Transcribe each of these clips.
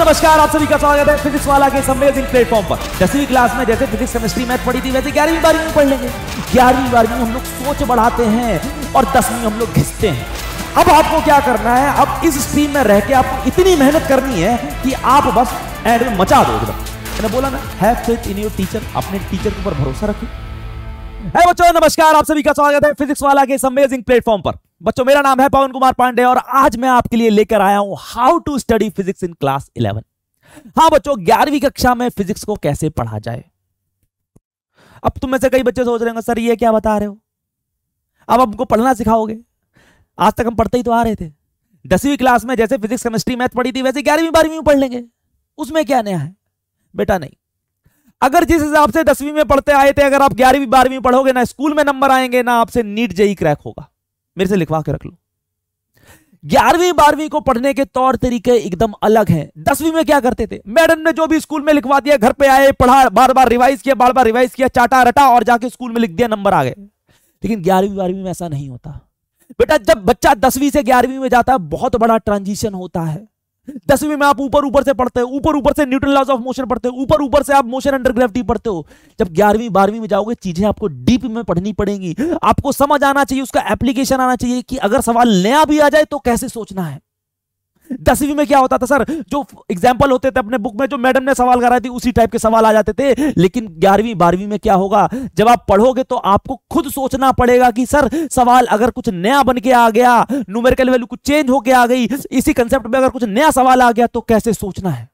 नमस्कार, आप सभी का स्वागत है फिजिक्स वाला के इस अमेजिंग प्लेटफॉर्म पर। 10वीं क्लास में जैसे फिजिक्स केमिस्ट्री मैथ पढ़ी थी वैसे 11वीं 12वीं में पढ़ लेंगे। 11वीं 12वीं में हम लोग सोच बढ़ाते हैं और 10वीं हम लोग घिसते हैं। अब आपको क्या करना है, अब इस स्ट्रीम में रह के आपको इतनी मेहनत करनी है कि आप बस एंड में मचा दो एकदम। मैंने बोला ना, have faith in your teacher, अपने टीचर के ऊपर भरोसा रखिए। है बच्चों, नमस्कार, आप सभी का स्वागत है फिजिक्स वाला के इस अमेजिंग प्लेटफॉर्म पर। बच्चों, मेरा नाम है पवन कुमार पांडे और आज मैं आपके लिए लेकर आया हूं how to study physics in class 11। हाँ बच्चों, 11वीं कक्षा में फिजिक्स को कैसे पढ़ा जाए। अब तुम में से कई बच्चे सोच रहे होंगे, सर ये क्या बता रहे हो, अब हमको पढ़ना सिखाओगे? आज तक हम पढ़ते ही तो आ रहे थे। 10वीं क्लास में जैसे फिजिक्स केमिस्ट्री मैथ पढ़ी थी वैसे 11वीं 12वीं में पढ़ लेंगे, उसमें क्या नया है? बेटा नहीं। अगर जिस हिसाब से 10वीं में पढ़ते आए थे, अगर आप 11वीं 12वीं में पढ़ोगे ना, स्कूल में नंबर आएंगे ना आपसे नीट जेईई क्रैक होगा। मेरे से लिखवा के रख लो। 11वीं 12वीं को पढ़ने के तौर तरीके एकदम अलग हैं। 10वीं में क्या करते थे, मैडम ने जो भी स्कूल में लिखवा दिया, घर पे आए, पढ़ा, बार बार रिवाइज किया, चाटा रटा और जाके स्कूल में लिख दिया, नंबर आ गए। लेकिन 11वीं 12वीं में ऐसा नहीं होता बेटा। जब बच्चा 10वीं से 11वीं में जाता है, बहुत बड़ा ट्रांजिशन होता है। 10वीं में आप ऊपर से पढ़ते हो, ऊपर से न्यूटन लॉज ऑफ मोशन पढ़ते हो, ऊपर से आप मोशन अंडर ग्रेविटी पढ़ते हो। जब 11वीं 12वीं में जाओगे, चीजें आपको डीप में पढ़नी पड़ेंगी। आपको समझ आना चाहिए, उसका एप्लीकेशन आना चाहिए कि अगर सवाल नया भी आ जाए तो कैसे सोचना है। 10वीं में क्या होता था सर, जो एग्जाम्पल होते थे अपने बुक में, जो मैडम ने सवाल कराई थी उसी टाइप के सवाल आ जाते थे। लेकिन 11वीं 12वीं में क्या होगा, जब आप पढ़ोगे तो आपको खुद सोचना पड़ेगा कि सर सवाल अगर कुछ नया बन के आ गया, न्यूमेरिकल वैल्यू कुछ चेंज होके आ गई, इसी कंसेप्ट में अगर कुछ नया सवाल आ गया तो कैसे सोचना है।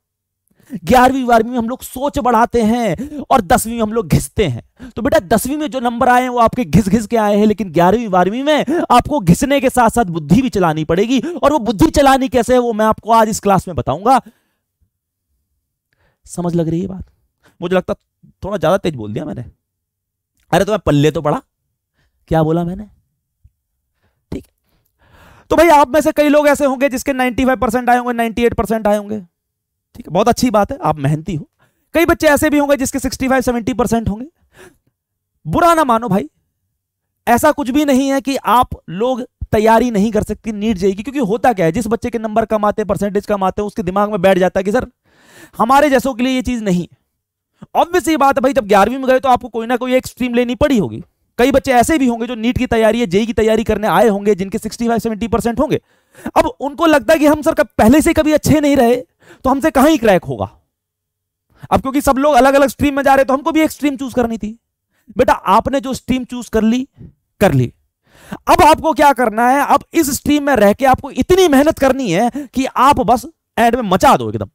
11वीं 12वीं में हम लोग सोच बढ़ाते हैं और 10वीं में हम लोग घिसते हैं। तो बेटा 10वीं में जो नंबर आए हैं वो आपके घिस घिस के आए हैं, लेकिन 11वीं 12वीं में आपको घिसने के साथ साथ बुद्धि भी चलानी पड़ेगी। और वो बुद्धि चलानी कैसे है वो मैं आपको आज इस क्लास में बताऊंगा। समझ लग रही है बात? मुझे लगता थोड़ा ज्यादा तेज बोल दिया मैंने। अरे तो मैं पल्ले तो पढ़ा, क्या बोला मैंने? ठीक है। तो भाई आप में से कई लोग ऐसे होंगे जिसके 95% आए होंगे, 98% आए होंगे। ठीक है, बहुत अच्छी बात है, आप मेहनती हो। कई बच्चे ऐसे भी होंगे जिसके 65-70% होंगे। बुरा ना मानो भाई, ऐसा कुछ भी नहीं है कि आप लोग तैयारी नहीं कर सकते नीट जेईई की। क्योंकि होता क्या है, जिस बच्चे के नंबर कम आते हैं, परसेंटेज कम आते हैं, उसके दिमाग में बैठ जाता है कि सर हमारे जैसों के लिए ये चीज नहीं है। ऑब्वियस ये बात है भाई, जब 11वीं में गए तो आपको कोई ना कोई एक स्ट्रीम लेनी पड़ी होगी। कई बच्चे ऐसे भी होंगे जो नीट की तैयारी या जेईई की तैयारी करने आए होंगे, जिनके 65-70% होंगे। अब उनको लगता है कि हम सर पहले से कभी अच्छे नहीं रहे तो हमसे कहां ही क्रैक होगा। अब क्योंकि सब लोग अलग अलग स्ट्रीम में जा रहे तो हमको भी एक स्ट्रीम चूज करनी थी। बेटा आपने जो स्ट्रीम चूज कर ली। अब आपको क्या करना है, अब इस स्ट्रीम में रह के आपको इतनी मेहनत करनी है कि आप बस एंड में मचा दो एकदम।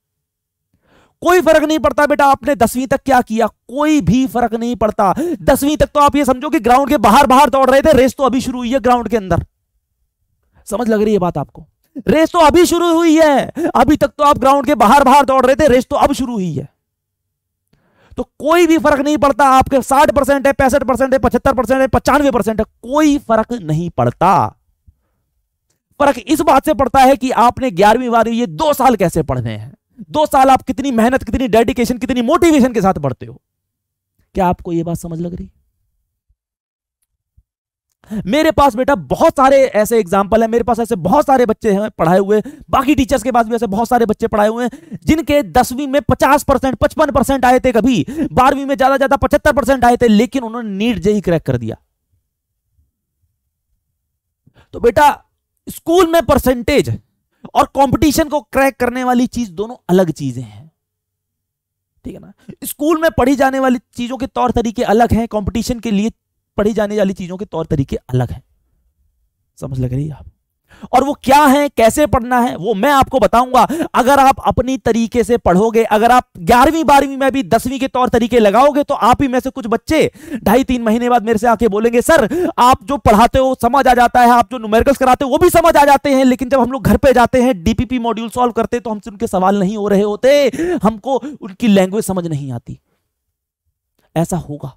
कोई फर्क नहीं पड़ता बेटा आपने 10वीं तक क्या किया, कोई भी फर्क नहीं पड़ता। 10वीं तक तो आप ये समझो कि ग्राउंड के बाहर बाहर दौड़ रहे थे, रेस तो अभी शुरू हुई है ग्राउंड के अंदर। समझ लग रही है बात आपको? रेस तो अभी शुरू हुई है। अभी तक तो आप ग्राउंड के बाहर बाहर दौड़ रहे थे, रेस तो अब शुरू हुई है। तो कोई भी फर्क नहीं पड़ता आपके 60% है, 65% है, 75% है, 95% है, कोई फर्क नहीं पड़ता। फर्क इस बात से पड़ता है कि आपने 11वीं 12वीं ये 2 साल कैसे पढ़ने हैं। 2 साल आप कितनी मेहनत, कितनी डेडिकेशन, कितनी मोटिवेशन के साथ पढ़ते हो। क्या आपको यह बात समझ लग रही? मेरे पास बेटा बहुत सारे ऐसे एग्जाम्पल है, मेरे पास ऐसे बहुत सारे बच्चे हैं पढ़ाए हुए, बाकी टीचर्स के पास भी ऐसे बहुत सारे बच्चे पढ़ाए हुए हैं जिनके 10वीं में 50%, 55% आए थे, कभी 12वीं में ज्यादा 75% आए थे, लेकिन उन्होंने नीट जेईई क्रैक कर दिया। तो बेटा स्कूल में परसेंटेज और कंपटीशन को क्रैक करने वाली चीज दोनों अलग चीजें हैं। ठीक है ना? स्कूल में पढ़ी जाने वाली चीजों के तौर तरीके अलग हैं, कंपटीशन के लिए पढ़ी जाने वाली चीजों के तौर तरीके अलग हैं। समझ लग रही है आप? और वो क्या है, कैसे पढ़ना है, वो मैं आपको बताऊंगा। अगर आप अपनी तरीके से पढ़ोगे, अगर आप 11वीं 12वीं में भी 10वीं के तौर तरीके लगाओगे, तो आप ही में से कुछ बच्चे 2.5-3 महीने बाद मेरे से आके बोलेंगे, सर आप जो पढ़ाते हो समझ आ जाता है, आप जो न्यूमेरिकल्स कराते हो वो भी समझ आ जाते हैं, लेकिन जब हम लोग घर पे जाते हैं, डीपीपी मॉड्यूल सॉल्व करते हैं, तो हमसे उनके सवाल नहीं हो रहे होते, हमको उनकी लैंग्वेज समझ नहीं आती। ऐसा होगा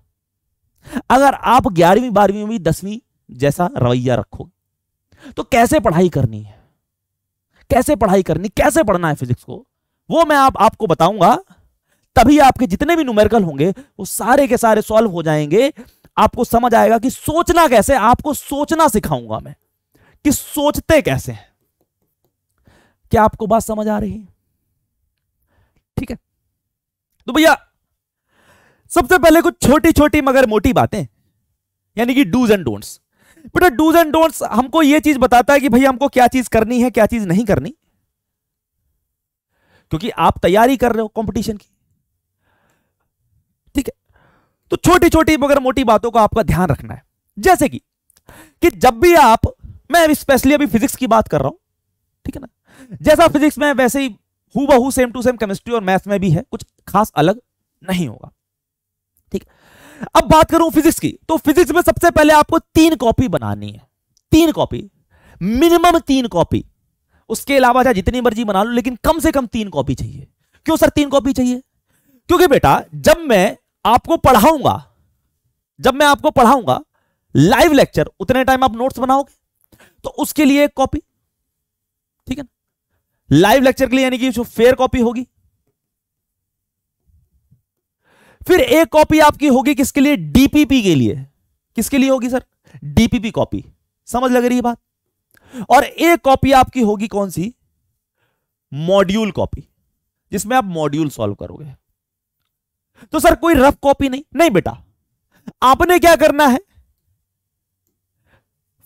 अगर आप 11वीं 12वीं में भी 10वीं जैसा रवैया रखोगे। तो कैसे पढ़ाई करनी है, कैसे पढ़ाई करनी, कैसे पढ़ना है फिजिक्स को, वो मैं आपको बताऊंगा। तभी आपके जितने भी न्यूमेरिकल होंगे वो सारे के सारे सॉल्व हो जाएंगे। आपको समझ आएगा कि सोचना कैसे, आपको सोचना सिखाऊंगा मैं कि सोचते कैसे हैं। क्या आपको बात समझ आ रही है? ठीक है, तो भैया सबसे पहले कुछ छोटी छोटी मगर मोटी बातें, यानी कि डूज एंड डोंट्स। बेटा डूज एंड डोंट्स हमको यह चीज बताता है कि भैया हमको क्या चीज करनी है, क्या चीज नहीं करनी, क्योंकि आप तैयारी कर रहे हो कंपटीशन की। ठीक है, तो छोटी छोटी मगर मोटी बातों का आपका ध्यान रखना है। जैसे कि जब भी आप, मैं स्पेशली अभी फिजिक्स की बात कर रहा हूं, ठीक है ना, जैसा फिजिक्स में वैसे ही हूबहू सेम टू सेम केमिस्ट्री और मैथ्स में भी है, कुछ खास अलग नहीं होगा। ठीक, अब बात करूं फिजिक्स की, तो फिजिक्स में सबसे पहले आपको 3 कॉपी बनानी है, 3 कॉपी, मिनिमम 3 कॉपी। उसके अलावा चाहे जितनी मर्जी बना लो, लेकिन कम से कम 3 कॉपी चाहिए। क्यों सर 3 कॉपी चाहिए? क्योंकि बेटा जब मैं आपको पढ़ाऊंगा लाइव लेक्चर, उतने टाइम आप नोट्स बनाओगे, तो उसके लिए 1 कॉपी, ठीक है ना, लाइव लेक्चर के लिए, यानी कि जो फेयर कॉपी होगी। फिर 1 कॉपी आपकी होगी किसके लिए? डीपीपी के लिए। किसके लिए होगी सर? DPP copy. समझ लग रही है बात? और 1 कॉपी आपकी होगी कौन सी? मॉड्यूल कॉपी, जिसमें आप मॉड्यूल सॉल्व करोगे। तो सर कोई रफ कॉपी नहीं बेटा, आपने क्या करना है,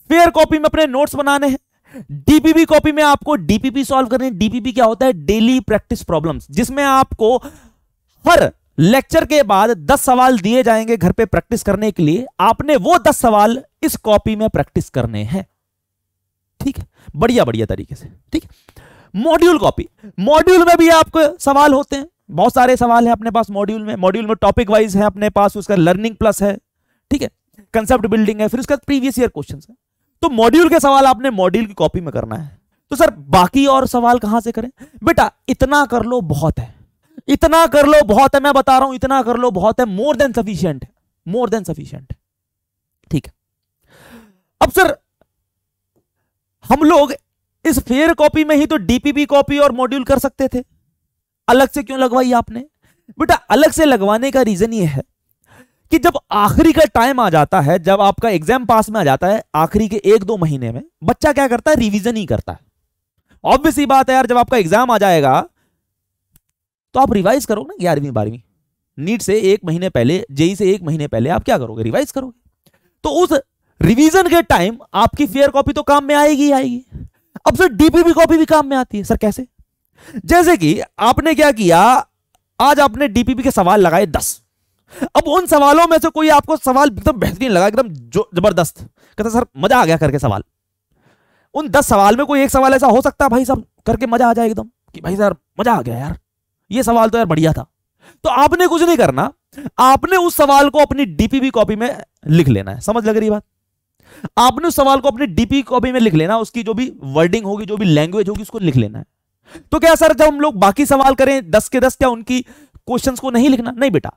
फेयर कॉपी में अपने नोट्स बनाने हैं, डीपीपी कॉपी में आपको डीपीपी सॉल्व करनी है। डीपीपी क्या होता है? डेली प्रैक्टिस प्रॉब्लम्स, जिसमें आपको हर लेक्चर के बाद 10 सवाल दिए जाएंगे घर पे प्रैक्टिस करने के लिए। आपने वो 10 सवाल इस कॉपी में प्रैक्टिस करने हैं। ठीक है, बढ़िया बढ़िया तरीके से। ठीक है, मॉड्यूल कॉपी, मॉड्यूल में भी आपको सवाल होते हैं, बहुत सारे सवाल हैं अपने पास मॉड्यूल में। मॉड्यूल में टॉपिक वाइज है अपने पास, उसका लर्निंग प्लस है, ठीक है, कंसेप्ट बिल्डिंग है, फिर उसका प्रीवियस ईयर क्वेश्चन है। तो मॉड्यूल के सवाल आपने मॉड्यूल की कॉपी में करना है। तो सर बाकी और सवाल कहां से करें? बेटा इतना कर लो बहुत है, इतना कर लो बहुत है, मैं बता रहा हूं, इतना कर लो बहुत है, मोर देन सफिशिएंट है, मोर देन सफिशिएंट। ठीक है, अब सर हम लोग इस फेयर कॉपी में ही तो डीपीपी कॉपी और मॉड्यूल कर सकते थे, अलग से क्यों लगवाई आपने? बेटा अलग से लगवाने का रीजन ये है कि जब आखिरी का टाइम आ जाता है, जब आपका एग्जाम पास में आ जाता है, आखिरी के 1-2 महीने में बच्चा क्या करता है? रिवीजन ही करता है। ऑब्वियस सी बात है यार, जब आपका एग्जाम आ जाएगा तो आप रिवाइज करोगे ना। 11वीं 12वीं नीट से 1 महीने पहले, जेई से 1 महीने पहले आप क्या करोगे? रिवाइज करोगे। तो उस रिवीजन के टाइम आपकी फेयर कॉपी तो काम में आएगी आएगी। अब सर डीपीपी कॉपी भी काम में आती है। सर कैसे? जैसे कि आपने क्या किया, आज आपने डीपीपी के सवाल लगाए 10। अब उन सवालों में से कोई आपको सवाल एकदम बेहतरीन लगा, एकदम जबरदस्त, कहता सर मजा आ गया करके सवाल। उन 10 सवाल में कोई एक सवाल ऐसा हो सकता है भाई साहब करके मजा आ जाए एकदम, कि भाई सर मजा आ गया यार, ये सवाल तो यार बढ़िया था। तो आपने कुछ नहीं करना, आपने उस सवाल को अपनी डीपीपी कॉपी में लिख लेना है। समझ लग रही बात? आपने उस सवाल को अपनी डीपीपी कॉपी में लिख लेना, उसकी जो भी वर्डिंग होगी, जो भी लैंग्वेज होगी, उसको लिख लेना है। तो क्या सर जब हम लोग बाकी सवाल करें 10 के 10, क्या उनकी क्वेश्चंस को नहीं लिखना? नहीं बेटा,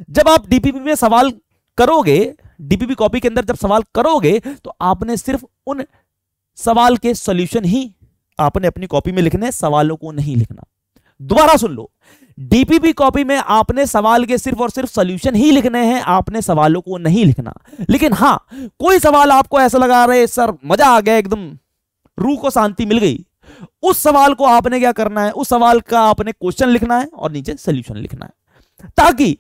जब आप डीपीपी में सवाल करोगे, डीपीपी कॉपी के अंदर जब सवाल करोगे, तो आपने सिर्फ उन सवाल के सॉल्यूशन ही आपने अपनी कॉपी में लिखने, सवालों को नहीं लिखना। दोबारा सुन लो, डीपीपी कॉपी में आपने सवाल के सिर्फ और सिर्फ सॉल्यूशन ही लिखने हैं, आपने सवालों को नहीं लिखना। लेकिन हां, कोई सवाल आपको ऐसा लगा रहे सर मजा आ गया, एकदम रूह को शांति मिल गई, उस सवाल को आपने क्या करना है? उस सवाल का आपने क्वेश्चन लिखना है और नीचे सॉल्यूशन लिखना है, ताकि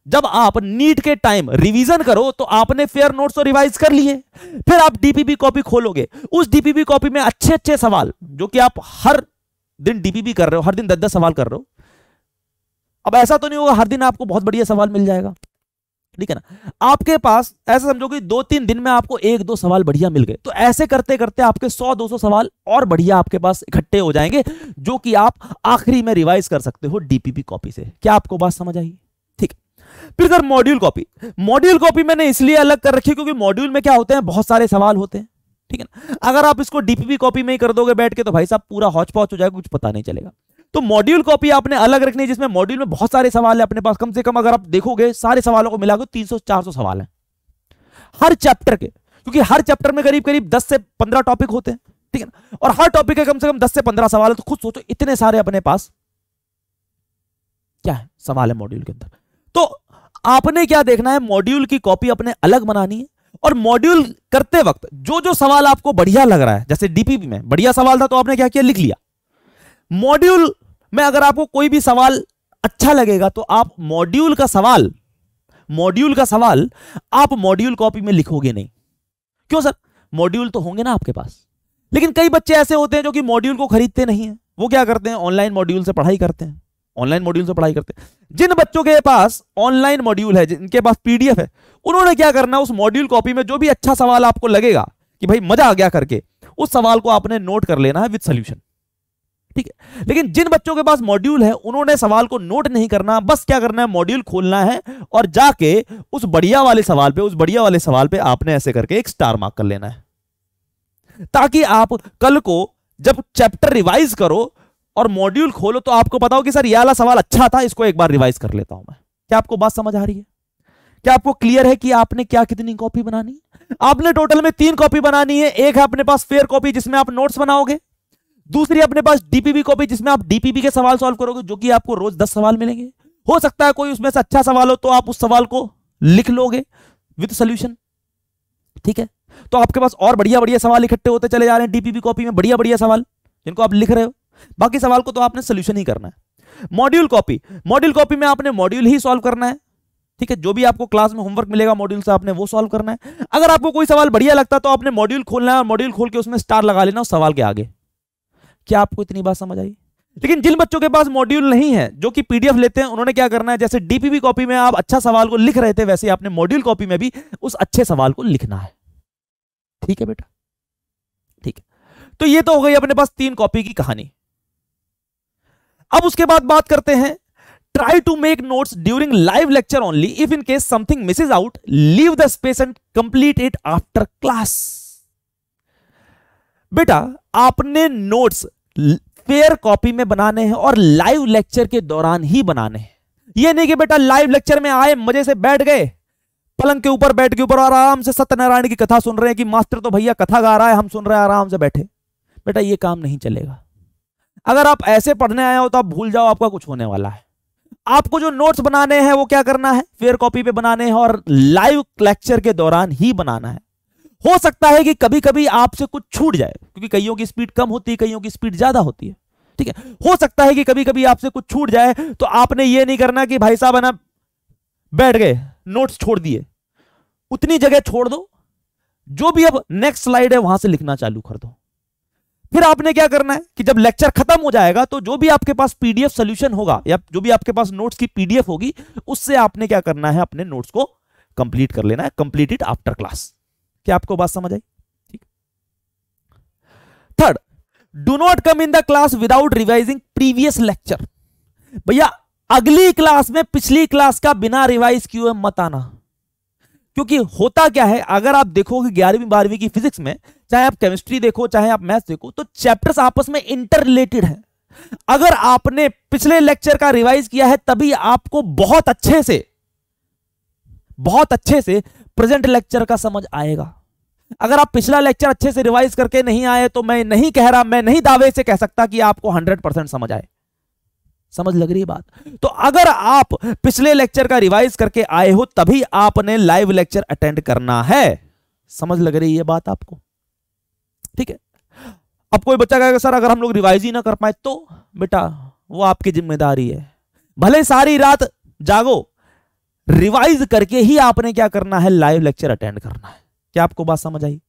जब आप नीट के टाइम रिवीजन करो तो आपने फेयर नोट्स तो रिवाइज कर लिए, फिर आप डीपीपी कॉपी खोलोगे, उस डीपीपी कॉपी में अच्छे अच्छे सवाल, जो कि आप हर दिन डीपीपी कर रहे हो, हर दिन 10-10 सवाल कर रहे हो। अब ऐसा तो नहीं होगा हर दिन आपको बहुत बढ़िया सवाल मिल जाएगा, ठीक है ना। आपके पास ऐसा समझो कि 2-3 दिन में आपको 1-2 सवाल बढ़िया मिल गए, तो ऐसे करते करते आपके 100-200 सवाल और बढ़िया आपके पास इकट्ठे हो जाएंगे, जो कि आप आखिरी में रिवाइज कर सकते हो डीपीपी कॉपी से। क्या आपको बात समझ आई? ठीक है। फिर sir module copy, module copy मैंने इसलिए अलग कर रखी क्योंकि मॉड्यूल में क्या होते हैं, बहुत सारे सवाल होते हैं, ठीक है ना। अगर आप इसको डीपीपी कॉपी में ही कर दोगे बैठ के, तो भाई साहब पूरा हौच पौच हो जाएगा, कुछ पता नहीं चलेगा। तो मॉड्यूल कॉपी आपने अलग रखनी है, जिसमें मॉड्यूल में बहुत सारे सवाल है अपने पास, कम से कम अगर आप देखोगे सारे सवालों को मिलाकर 300-400 सवाल हैं हर चैप्टर के, क्योंकि हर चैप्टर में करीब करीब 10 से 15 टॉपिक होते हैं, ठीक है ना। और हर टॉपिक के कम से कम 10 से 15 सवाल है, तो खुद सोचो इतने सारे अपने पास क्या है सवाल है मॉड्यूल के अंदर। तो आपने क्या देखना है, मॉड्यूल की कॉपी अपने अलग बनानी है, और मॉड्यूल करते वक्त जो जो सवाल आपको बढ़िया लग रहा है, जैसे डीपीपी में बढ़िया सवाल था तो आपने क्या किया, लिख लिया। मॉड्यूल में अगर आपको कोई भी सवाल अच्छा लगेगा तो आप मॉड्यूल का सवाल आप मॉड्यूल कॉपी में लिखोगे नहीं। क्यों सर? मॉड्यूल तो होंगे ना आपके पास। लेकिन कई बच्चे ऐसे होते हैं जो कि मॉड्यूल को खरीदते नहीं है, वो क्या करते हैं, ऑनलाइन मॉड्यूल से पढ़ाई करते हैं। जिन बच्चों के पास ऑनलाइन मॉड्यूल है, जिनके पास पीडीएफ है, उन्होंने क्या करना है, उस मॉड्यूल कॉपी में जो भी अच्छा सवाल आपको लगेगा कि भाई मजा आ गया करके, उस सवाल को आपने नोट कर लेना है विद सॉल्यूशन। ठीक है। लेकिन जिन बच्चों के पास मॉड्यूल है उन्होंने सवाल को नोट नहीं करना, बस क्या करना है, मॉड्यूल खोलना है और जाके उस बढ़िया वाले सवाल पे आपने ऐसे करके एक स्टार मार्क कर लेना है, ताकि आप कल को जब चैप्टर रिवाइज करो और मॉड्यूल खोलो तो आपको पता हो कि सर ये वाला सवाल अच्छा था, इसको एक बार रिवाइज कर लेता हूं मैं। क्या आपको बात समझ आ रही है? क्या आपको क्लियर है कि आपने क्या कितनी कॉपी बनानी है? आपने टोटल में 3 कॉपी बनानी है। एक है अपने पास फेयर कॉपी जिसमें आप नोट्स बनाओगे, दूसरी अपने पास डीपीबी कॉपी जिसमें आप डीपीबी के सवाल सॉल्व करोगे, जो कि आपको रोज 10 सवाल मिलेंगे। हो सकता है कोई उसमें से अच्छा सवाल हो तो आप उस सवाल को लिख लोगे विद सॉल्यूशन। ठीक है, तो आपके पास और बढ़िया बढ़िया सवाल इकट्ठे होते चले जा रहे हैं डीपीबी कॉपी में, बढ़िया बढ़िया सवाल जिनको आप लिख रहे हो। बाकी सवाल को तो आपने सॉल्यूशन ही करना है। मॉड्यूल कॉपी में आपने मॉड्यूल ही सॉल्व करना है। ठीक है, जो भी आपको क्लास में होमवर्क मिलेगा मॉड्यूल से आपने वो सॉल्व करना है। अगर आपको कोई सवाल बढ़िया लगता तो आपने मॉड्यूल खोलना है और मॉड्यूल खोल के उसमें स्टार लगा लेना उस सवाल के आगे। क्या आपको इतनी बात समझ आई? लेकिन जिन बच्चों के पास मॉड्यूल नहीं है, जो कि पीडीएफ लेते हैं, उन्होंने क्या करना है, जैसे डीपीबी कॉपी में आप अच्छा सवाल को लिख रहे थे वैसे आपने मॉड्यूल कॉपी में भी उस अच्छे सवाल को लिखना है। ठीक है बेटा, ठीक है। तो ये तो हो गई अपने पास 3 कॉपी की कहानी। अब उसके बाद बात करते हैं, try to make notes during live lecture only, if in case something misses out leave the space and complete it after class. बेटा आपने नोट्स फेयर कॉपी में बनाने हैं और लाइव लेक्चर के दौरान ही बनाने हैं। ये नहीं कि बेटा लाइव लेक्चर में आए, मजे से बैठ गए पलंग के ऊपर, बेड के ऊपर और आराम से सत्यनारायण की कथा सुन रहे हैं कि मास्टर तो भैया कथा गा रहा है, हम सुन रहे हैं आराम से बैठे। बेटा ये काम नहीं चलेगा। अगर आप ऐसे पढ़ने आए हो तो आप भूल जाओ आपका कुछ होने वाला है। आपको जो नोट्स बनाने हैं वो क्या करना है, फेयर कॉपी पे बनाने हैं और लाइव लेक्चर के दौरान ही बनाना है। हो सकता है कि कभी कभी आपसे कुछ छूट जाए, क्योंकि कईयों की स्पीड कम होती है, कईयों की स्पीड ज्यादा होती है। ठीक है, हो सकता है कि कभी कभी आपसे कुछ छूट जाए, तो आपने ये नहीं करना कि भाई साहब है ना बैठ गए नोट्स छोड़ दिए, उतनी जगह छोड़ दो, जो भी अब नेक्स्ट स्लाइड है वहां से लिखना चालू कर दो। फिर आपने क्या करना है कि जब लेक्चर खत्म हो जाएगा तो जो भी आपके पास पीडीएफ सॉल्यूशन होगा या जो भी आपके पास नोट्स की पीडीएफ होगी, उससे आपने क्या करना है, अपने नोट्स को कंप्लीट कर लेना है, कंप्लीट इट आफ्टर क्लास। क्या आपको बात समझ आई? ठीक। Third, do not come in the class without revising previous lecture. भैया अगली क्लास में पिछली क्लास का बिना रिवाइज किए मत आना, क्योंकि होता क्या है, अगर आप देखोगे 11वीं 12वीं की फिजिक्स में, चाहे आप केमिस्ट्री देखो चाहे आप मैथ्स देखो, तो चैप्टर्स आपस में इंटर रिलेटेड है। अगर आपने पिछले लेक्चर का रिवाइज किया है तभी आपको बहुत अच्छे से प्रेजेंट लेक्चर का समझ आएगा। अगर आप पिछला लेक्चर अच्छे से रिवाइज करके नहीं आए तो मैं नहीं कह रहा, मैं नहीं दावे से कह सकता कि आपको 100% समझ आए। समझ लग रही है बात? तो अगर आप पिछले लेक्चर का रिवाइज करके आए हो तभी आपने लाइव लेक्चर अटेंड करना है। समझ लग रही है बात आपको? ठीक है। अब कोई बच्चा कहेगा सर अगर हम लोग रिवाइज ही ना कर पाए तो, बेटा वो आपकी जिम्मेदारी है, भले सारी रात जागो, रिवाइज करके ही आपने क्या करना है, लाइव लेक्चर अटेंड करना है। क्या आपको बात समझ आई?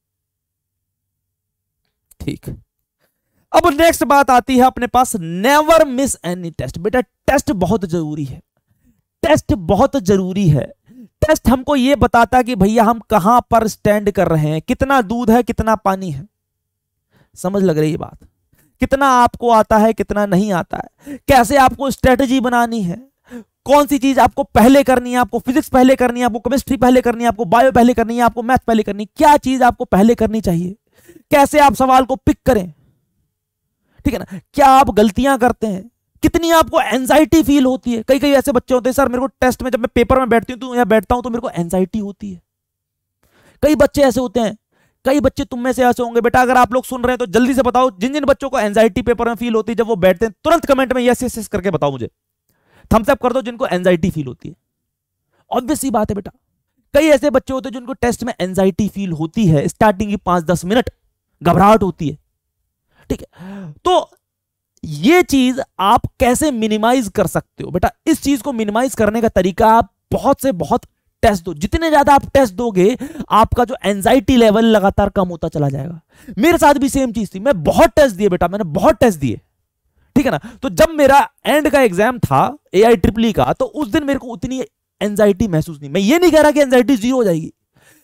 ठीक। अब नेक्स्ट बात आती है अपने पास, नेवर मिस एनी टेस्ट। बेटा टेस्ट बहुत जरूरी है, टेस्ट बहुत जरूरी है। टेस्ट हमको यह बताता कि भैया हम कहां पर स्टैंड कर रहे हैं, कितना दूध है कितना पानी है। समझ लग रही है बात? कितना आपको आता है कितना नहीं आता है, कैसे आपको स्ट्रेटजी बनानी है, कौन सी चीज आपको पहले करनी है, आपको फिजिक्स पहले करनी है, आपको केमिस्ट्री पहले करनी है, आपको बायो पहले करनी है, आपको मैथ पहले करनी है, क्या चीज आपको पहले करनी चाहिए, कैसे आप सवाल को पिक करें। ठीक है ना? क्या आप गलतियां करते हैं, कितनी आपको एंजाइटी फील होती है। कई कई ऐसे बच्चे होते हैं सर मेरे को टेस्ट में जब मैं पेपर में बैठती हूं तो या बैठता हूं तो मेरे को एंजाइटी होती है। कई बच्चे ऐसे होते हैं, कई बच्चे तुम में से ऐसे होंगे। बेटा अगर आप लोग सुन रहे हैं तो जल्दी से बताओ, जिन जिन बच्चों को एंजाइटी पेपर में फील होती है जब वो बैठते हैं, तुरंत कमेंट में यस यस यस करके बताओ मुझे, थम्स अप कर दो जिनको एंजाइटी फील होती है। ऑब्वियस सी बात है बेटा, कई ऐसे बच्चे होते हैं जिनको टेस्ट में एंजाइटी फील होती है, स्टार्टिंग की 5-10 मिनट घबराहट होती है। ठीक है, तो ये चीज आप कैसे मिनिमाइज कर सकते हो बेटा? इस चीज को मिनिमाइज करने का तरीका, आप बहुत से बहुत टेस्ट दो। जितने ज्यादा आप टेस्ट दोगे, आपका जो एंजाइटी लेवल लगातार कम होता चला जाएगा। मेरे साथ भी सेम चीज थी, मैं बहुत टेस्ट दिए बेटा, मैंने बहुत टेस्ट दिए, ठीक है ना। तो जब मेरा एंड का एग्जाम था AIEEE का, तो उस दिन मेरे को उतनी एंजाइटी महसूस नहीं। मैं ये नहीं कह रहा कि एंजाइटी 0 हो जाएगी,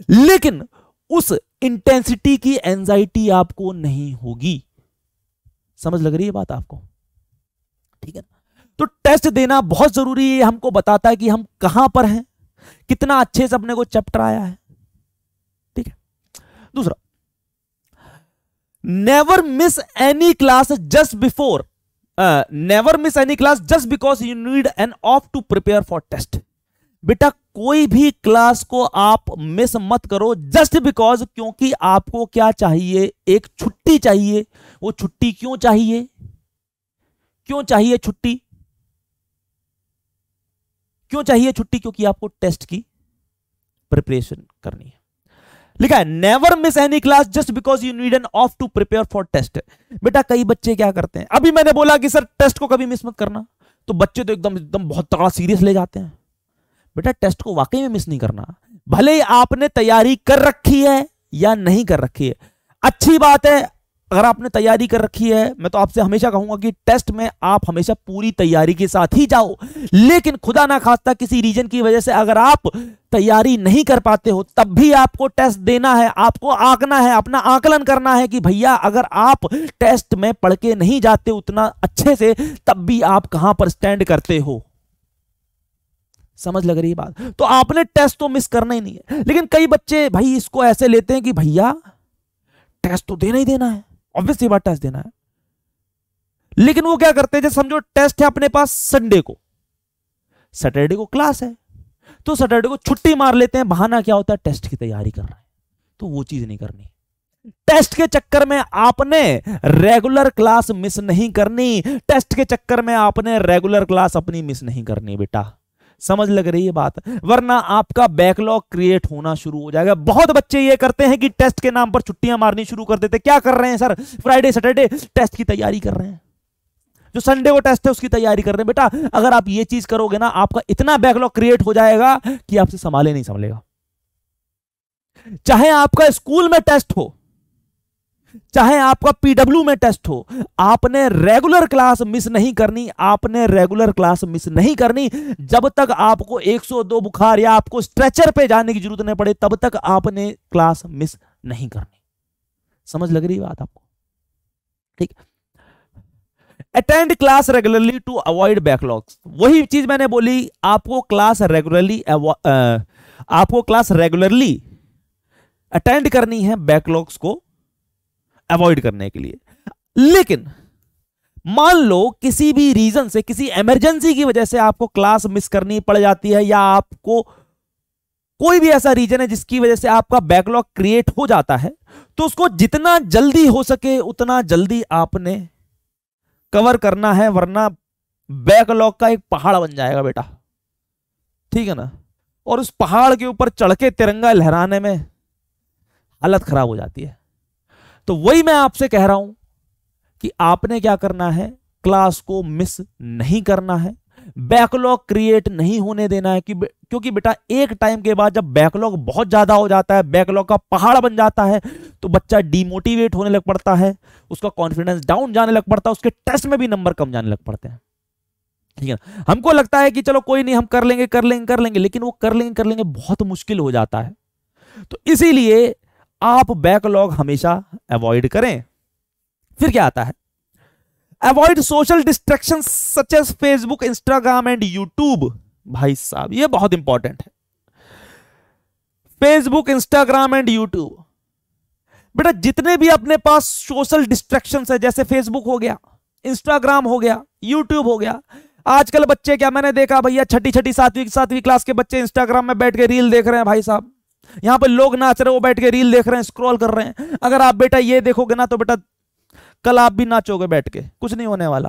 लेकिन उस इंटेंसिटी की एंजाइटी आपको नहीं होगी। समझ लग रही है बात आपको? ठीक है। तो टेस्ट देना बहुत जरूरी है, हमको बताता है कि हम कहां पर हैं, कितना अच्छे से अपने को चैप्टर आया है। ठीक है। दूसरा, never miss any class just before, never miss any class just because you need an off to prepare for test. बेटा कोई भी क्लास को आप मिस मत करो जस्ट बिकॉज, क्योंकि आपको क्या चाहिए, एक छुट्टी चाहिए। वो छुट्टी क्यों चाहिए? क्यों चाहिए छुट्टी? क्यों चाहिए छुट्टी? क्योंकि आपको टेस्ट की प्रिपरेशन करनी है। लिखा है never miss any class just because you need an off to prepare for test. बेटा कई बच्चे क्या करते हैं, अभी मैंने बोला कि सर टेस्ट को कभी मिस मत करना, तो बच्चे तो एकदम एकदम बहुत तगड़ा सीरियस ले जाते हैं। बेटा टेस्ट को वाकई में मिस नहीं करना, भले ही आपने तैयारी कर रखी है या नहीं कर रखी है। अच्छी बात है अगर आपने तैयारी कर रखी है, मैं तो आपसे हमेशा कहूंगा कि टेस्ट में आप हमेशा पूरी तैयारी के साथ ही जाओ। लेकिन खुदा ना खास्ता किसी रीजन की वजह से अगर आप तैयारी नहीं कर पाते हो, तब भी आपको टेस्ट देना है, आपको आंकना है, अपना आकलन करना है कि भैया अगर आप टेस्ट में पढ़ के नहीं जाते उतना अच्छे से, तब भी आप कहां पर स्टैंड करते हो। समझ लग रही है बात? तो आपने टेस्ट तो मिस करना ही नहीं है। लेकिन कई बच्चे भाई इसको ऐसे लेते हैं कि भैया टेस्ट तो देना ही देना है, ऑब्वियस सी बात टेस्ट देना है। लेकिन वो क्या करते हैं, जैसे समझो टेस्ट है अपने पास संडे को, सैटरडे को क्लास है, तो सैटरडे को छुट्टी मार लेते हैं। बहाना क्या होता है, टेस्ट की तैयारी कर रहे हैं। तो वो चीज नहीं करनी। टेस्ट के चक्कर में आपने रेगुलर क्लास मिस नहीं करनी, टेस्ट के चक्कर में आपने रेगुलर क्लास अपनी मिस नहीं करनी बेटा। समझ लग रही है बात? वरना आपका बैकलॉग क्रिएट होना शुरू हो जाएगा। बहुत बच्चे ये करते हैं कि टेस्ट के नाम पर छुट्टियां मारनी शुरू कर देते। क्या कर रहे हैं सर, फ्राइडे सैटरडे टेस्ट की तैयारी कर रहे हैं, जो संडे को टेस्ट है उसकी तैयारी कर रहे हैं। बेटा अगर आप ये चीज करोगे ना, आपका इतना बैकलॉग क्रिएट हो जाएगा कि आपसे संभाले नहीं संभलेगा। चाहे आपका स्कूल में टेस्ट हो, चाहे आपका PW में टेस्ट हो, आपने रेगुलर क्लास मिस नहीं करनी। आपने रेगुलर क्लास मिस नहीं करनी जब तक आपको 102 बुखार या आपको स्ट्रेचर पे जाने की जरूरत नहीं पड़े, तब तक आपने क्लास मिस नहीं करनी। समझ लग रही बात आपको? ठीक। Attend class regularly to avoid backlogs. वही चीज मैंने बोली, आपको क्लास रेगुलरली अटेंड करनी है बैकलॉग्स को अवॉइड करने के लिए। लेकिन मान लो किसी भी रीजन से, किसी इमरजेंसी की वजह से आपको क्लास मिस करनी पड़ जाती है, या आपको कोई भी ऐसा रीजन है जिसकी वजह से आपका बैकलॉग क्रिएट हो जाता है, तो उसको जितना जल्दी हो सके उतना जल्दी आपने कवर करना है, वरना बैकलॉग का एक पहाड़ बन जाएगा बेटा। ठीक है ना? और उस पहाड़ के ऊपर चढ़ के तिरंगा लहराने में हालत खराब हो जाती है। तो वही मैं आपसे कह रहा हूं कि आपने क्या करना है, क्लास को मिस नहीं करना है, बैकलॉग क्रिएट नहीं होने देना है। क्योंकि बेटा एक टाइम के बाद जब बैकलॉग बहुत ज्यादा हो जाता है, बैकलॉग का पहाड़ बन जाता है, तो बच्चा डिमोटिवेट होने लग पड़ता है, उसका कॉन्फिडेंस डाउन जाने लग पड़ता है, उसके टेस्ट में भी नंबर कम जाने लग पड़ते हैं। ठीक है? हमको लगता है कि चलो कोई नहीं, हम कर लेंगे, लेकिन वो कर लेंगे बहुत मुश्किल हो जाता है। तो इसीलिए आप बैकलॉग हमेशा अवॉइड करें। फिर क्या आता है, avoid social distraction such as Facebook, Instagram and YouTube. भाई साहब ये बहुत इंपॉर्टेंट है, फेसबुक, इंस्टाग्राम एंड यूट्यूब। बेटा जितने भी अपने पास सोशल डिस्ट्रैक्शंस है, जैसे फेसबुक हो गया, इंस्टाग्राम हो गया, यूट्यूब हो गया। आजकल बच्चे क्या, मैंने देखा भैया छठी सातवीं क्लास के बच्चे इंस्टाग्राम में बैठ के रील देख रहे हैं। भाई साहब यहां पे लोग नाच रहे, वो बैठ के रील देख रहे हैं, स्क्रॉल कर रहे हैं। अगर आप बेटा ये देखोगे ना, तो बेटा कल आप भी नाचोगे बैठ के, कुछ नहीं होने वाला।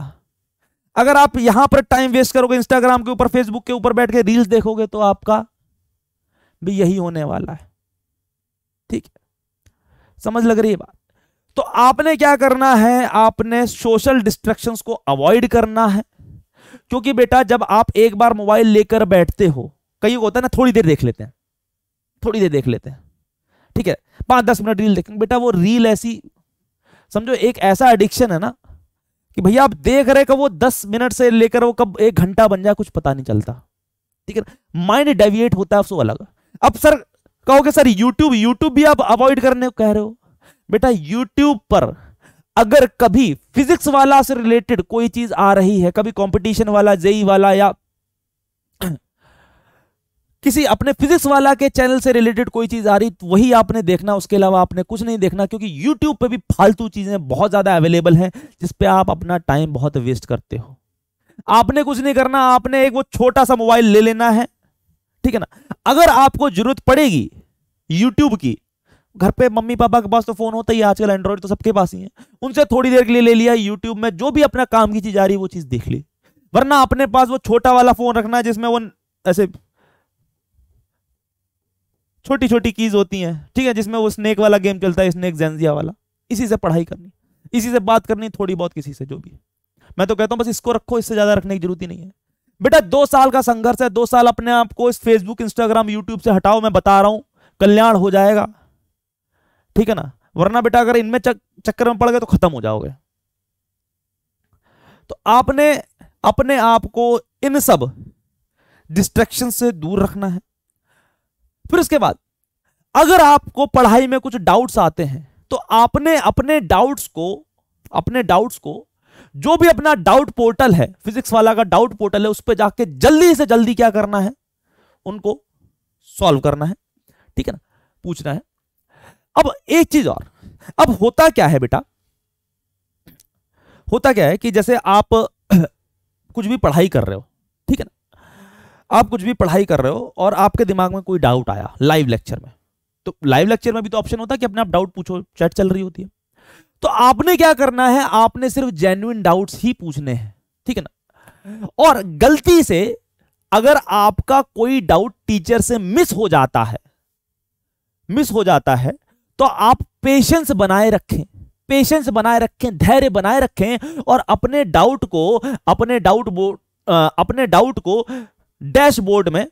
अगर आप यहां पर टाइम वेस्ट करोगे इंस्टाग्राम के ऊपर, फेसबुक के ऊपर बैठ के रील्स देखोगे, तो आपका भी यही होने वाला है। ठीक है? समझ लग रही है बात? तो आपने क्या करना है, आपने सोशल डिस्ट्रैक्शंस को अवॉइड करना है। क्योंकि बेटा जब आप एक बार मोबाइल लेकर बैठते हो, कई होता है ना थोड़ी देर देख लेते हैं, थोड़ी देर देख लेते हैं, ठीक है 5-10 मिनट रील देखेंगे। बेटा वो रील ऐसी समझो एक ऐसा एडिक्शन है ना कि भैया आप देख रहे कब वो 10 मिनट से लेकर वो कब 1 घंटा बन जाए कुछ पता नहीं चलता, ठीक है। माइंड डेविएट होता है उसको अलग। अब सर कहोगे सर यूट्यूब भी आप अवॉइड करने को कह रहे हो। बेटा यूट्यूब पर अगर कभी फिजिक्स वाला से रिलेटेड कोई चीज आ रही है, कभी कंपटीशन वाला, जेई वाला या किसी अपने फिजिक्स वाला के चैनल से रिलेटेड कोई चीज आ रही, तो वही आपने देखना, उसके अलावा आपने कुछ नहीं देखना। क्योंकि यूट्यूब पे भी फालतू चीजें बहुत ज्यादा अवेलेबल हैं जिस पे आप अपना टाइम बहुत वेस्ट करते हो। आपने कुछ नहीं करना, आपने एक वो छोटा सा मोबाइल ले लेना है, ठीक है ना। अगर आपको जरूरत पड़ेगी यूट्यूब की, घर पे मम्मी पापा के पास तो फोन होता ही, आजकल एंड्रॉइड तो सबके पास ही है, उनसे थोड़ी देर के लिए ले लिया, यूट्यूब में जो भी अपना काम की चीज आ रही है वो चीज देख ली। वरना अपने पास वो छोटा वाला फोन रखना है जिसमें वो ऐसे छोटी छोटी कीज होती हैं, ठीक है, जिसमें वो स्नेक वाला गेम चलता है, स्नेक जेंजिया वाला। इसी से पढ़ाई करनी, इसी से बात करनी, थोड़ी बहुत किसी से जो भी। मैं तो कहता हूं बस इसको रखो, इससे ज्यादा रखने की जरूरत ही नहीं है। बेटा 2 साल का संघर्ष है, 2 साल अपने आप को इस फेसबुक, इंस्टाग्राम, यूट्यूब से हटाओ। मैं बता रहा हूं कल्याण हो जाएगा, ठीक है ना। वरना बेटा अगर इनमें चक्कर में पड़ गए तो खत्म हो जाओगे। तो आपने अपने आप को इन सब डिस्ट्रैक्शन से दूर रखना है। फिर उसके बाद अगर आपको पढ़ाई में कुछ डाउट्स आते हैं तो आपने अपने डाउट्स को जो भी अपना डाउट पोर्टल है, फिजिक्स वाला का डाउट पोर्टल है, उस पर जाके जल्दी से जल्दी क्या करना है, उनको सॉल्व करना है, ठीक है ना, पूछना है। अब एक चीज और, अब होता क्या है बेटा, होता क्या है कि जैसे आप कुछ भी पढ़ाई कर रहे हो, ठीक है ना, आप कुछ भी पढ़ाई कर रहे हो और आपके दिमाग में कोई डाउट आया लाइव लेक्चर में, तो लाइव लेक्चर में भी तो ऑप्शन होता है कि अपने आप डाउट पूछो, चैट चल रही होती है। तो आपने क्या करना है, आपने सिर्फ जेन्युइन डाउट्स ही पूछने हैं, ठीक है ना। और गलती से अगर आपका कोई डाउट टीचर से मिस हो जाता है तो आप पेशेंस बनाए रखें, धैर्य बनाए रखें और अपने डाउट को डैशबोर्ड में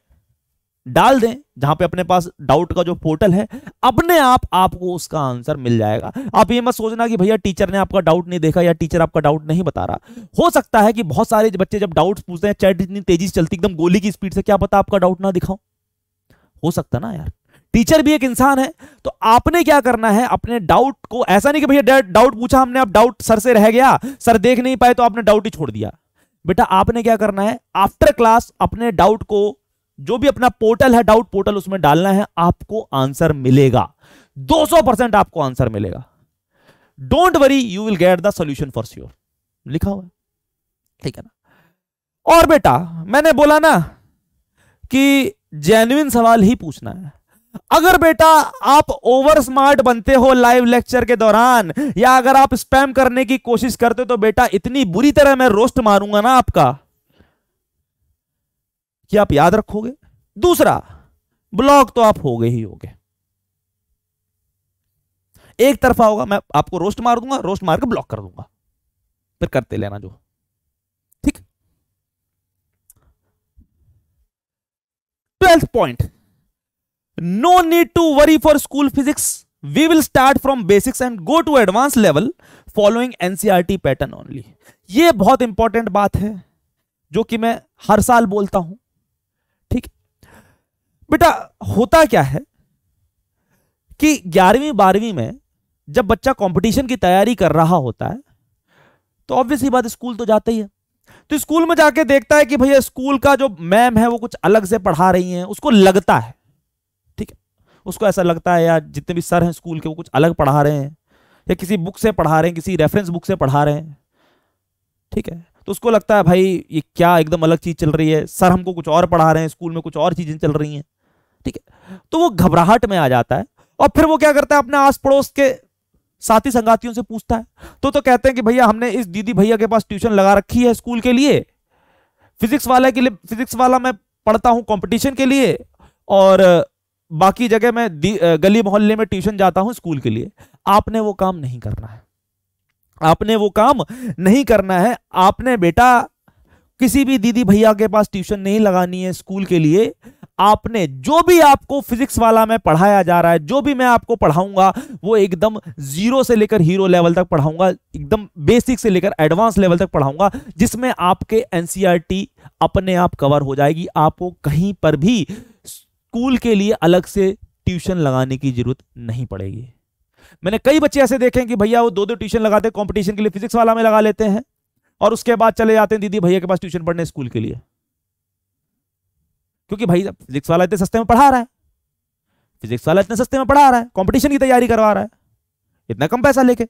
डाल दें, जहां पे अपने पास डाउट का जो पोर्टल है, अपने आप आपको उसका आंसर मिल जाएगा। आप ये मत सोचना कि भैया टीचर ने आपका डाउट नहीं देखा या टीचर आपका डाउट नहीं बता रहा। हो सकता है कि बहुत सारे बच्चे जब डाउट्स पूछते हैं, चैट इतनी तेजी से चलती, एकदम गोली की स्पीड से, क्या पता आपका डाउट ना दिखाओ, हो सकता ना यार। टीचर भी एक इंसान है। तो आपने क्या करना है, अपने डाउट को, ऐसा नहीं कि भैया डाउट पूछा हमने, अब डाउट सर से रह गया, सर देख नहीं पाए तो आपने डाउट ही छोड़ दिया। बेटा आपने क्या करना है, आफ्टर क्लास अपने डाउट को, जो भी अपना पोर्टल है, डाउट पोर्टल, उसमें डालना है, आपको आंसर मिलेगा, 200% आपको आंसर मिलेगा। Don't worry, you will get the solution for sure, लिखा हुआ है, ठीक है ना। और बेटा मैंने बोला ना कि जेन्युइन सवाल ही पूछना है। अगर बेटा आप ओवर स्मार्ट बनते हो लाइव लेक्चर के दौरान, या अगर आप स्पैम करने की कोशिश करते हो, तो बेटा इतनी बुरी तरह मैं रोस्ट मारूंगा ना आपका कि आप याद रखोगे। दूसरा, ब्लॉक तो आप हो गए ही होगे, एक तरफा होगा, मैं आपको रोस्ट मार दूंगा, रोस्ट मार के ब्लॉक कर दूंगा, फिर करते लेना जो, ठीक। 12th point, no need to worry for school physics, we will start from basics and go to advanced level following NCERT pattern only। ये बहुत इंपॉर्टेंट बात है जो कि मैं हर साल बोलता हूं, ठीक। बेटा होता क्या है कि 11वीं 12वीं में जब बच्चा कंपटीशन की तैयारी कर रहा होता है तो ऑब्वियसली बात स्कूल तो जाता ही है। तो स्कूल में जाके देखता है कि भैया स्कूल का जो मैम है वो कुछ अलग से पढ़ा रही हैं, उसको लगता है, उसको ऐसा लगता है यार जितने भी सर हैं स्कूल के वो कुछ अलग पढ़ा रहे हैं, या किसी बुक से पढ़ा रहे हैं, किसी रेफरेंस बुक से पढ़ा रहे हैं, ठीक है। तो उसको लगता है भाई ये क्या एकदम अलग चीज चल रही है, सर हमको कुछ और पढ़ा रहे हैं, स्कूल में कुछ और चीजें चल रही हैं, ठीक है। तो वो घबराहट में आ जाता है और फिर वो क्या करता है, अपने आस पड़ोस के साथी संगातियों से पूछता है। तो कहते हैं कि भैया हमने इस दीदी भैया के पास ट्यूशन लगा रखी है स्कूल के लिए, फिजिक्स वाला मैं पढ़ता हूं कंपटीशन के लिए, और बाकी जगह मैं गली मोहल्ले में ट्यूशन जाता हूं स्कूल के लिए। आपने वो काम नहीं करना है, आपने वो काम नहीं करना है। आपने बेटा किसी भी दीदी भैया के पास ट्यूशन नहीं लगानी है स्कूल के लिए। आपने जो भी आपको फिजिक्स वाला में पढ़ाया जा रहा है, जो भी मैं आपको पढ़ाऊंगा वो एकदम जीरो से लेकर हीरो लेवल तक पढ़ाऊंगा, एकदम बेसिक से लेकर एडवांस लेवल तक पढ़ाऊंगा, जिसमें आपके एनसीईआरटी अपने आप कवर हो जाएगी। आपको कहीं पर भी स्कूल के लिए अलग से ट्यूशन लगाने की जरूरत नहीं पड़ेगी। मैंने कई बच्चे ऐसे देखे हैं कि भैया वो दो दो ट्यूशन लगाते हैं कंपटीशन के लिए, फिजिक्स वाला में लगा लेते हैं और उसके बाद चले जाते हैं दीदी भैया के पास ट्यूशन पढ़ने स्कूल के लिए, क्योंकि भाई फिजिक्स वाला इतने सस्ते में पढ़ा रहा है, फिजिक्स वाला इतने सस्ते में पढ़ा रहा है, कंपटीशन की तैयारी करवा रहा है इतना कम पैसा लेके।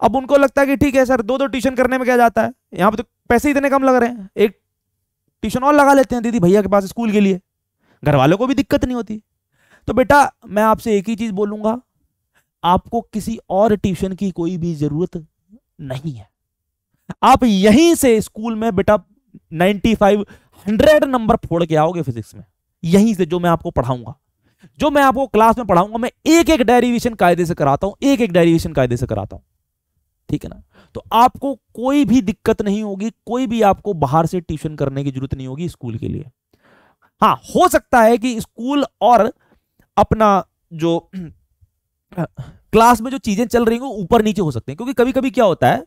अब उनको लगता है कि ठीक है सर, दो दो ट्यूशन करने में क्या जाता है, यहां पे तो पैसे इतने कम लग रहे हैं, एक ट्यूशन और लगा लेते हैं दीदी भैया के पास स्कूल के लिए, घर वालों को भी दिक्कत नहीं होती। तो बेटा मैं आपसे एक ही चीज बोलूंगा, आपको किसी और ट्यूशन की कोई भी जरूरत नहीं है। आप यहीं से स्कूल में बेटा 95 100 नंबर फोड़ के आओगे फिजिक्स में, यहीं से जो मैं आपको पढ़ाऊंगा, जो मैं आपको क्लास में पढ़ाऊंगा, मैं एक एक डेरिवेशन कायदे से कराता हूं, एक एक डेरिवेशन कायदे से कराता हूं, ठीक है ना। तो आपको कोई भी दिक्कत नहीं होगी, कोई भी आपको बाहर से ट्यूशन करने की जरूरत नहीं होगी स्कूल के लिए। हाँ, हो सकता है कि स्कूल और अपना जो क्लास में जो चीजें चल रही हैं ऊपर नीचे हो सकते हैं, क्योंकि कभी कभी क्या होता है,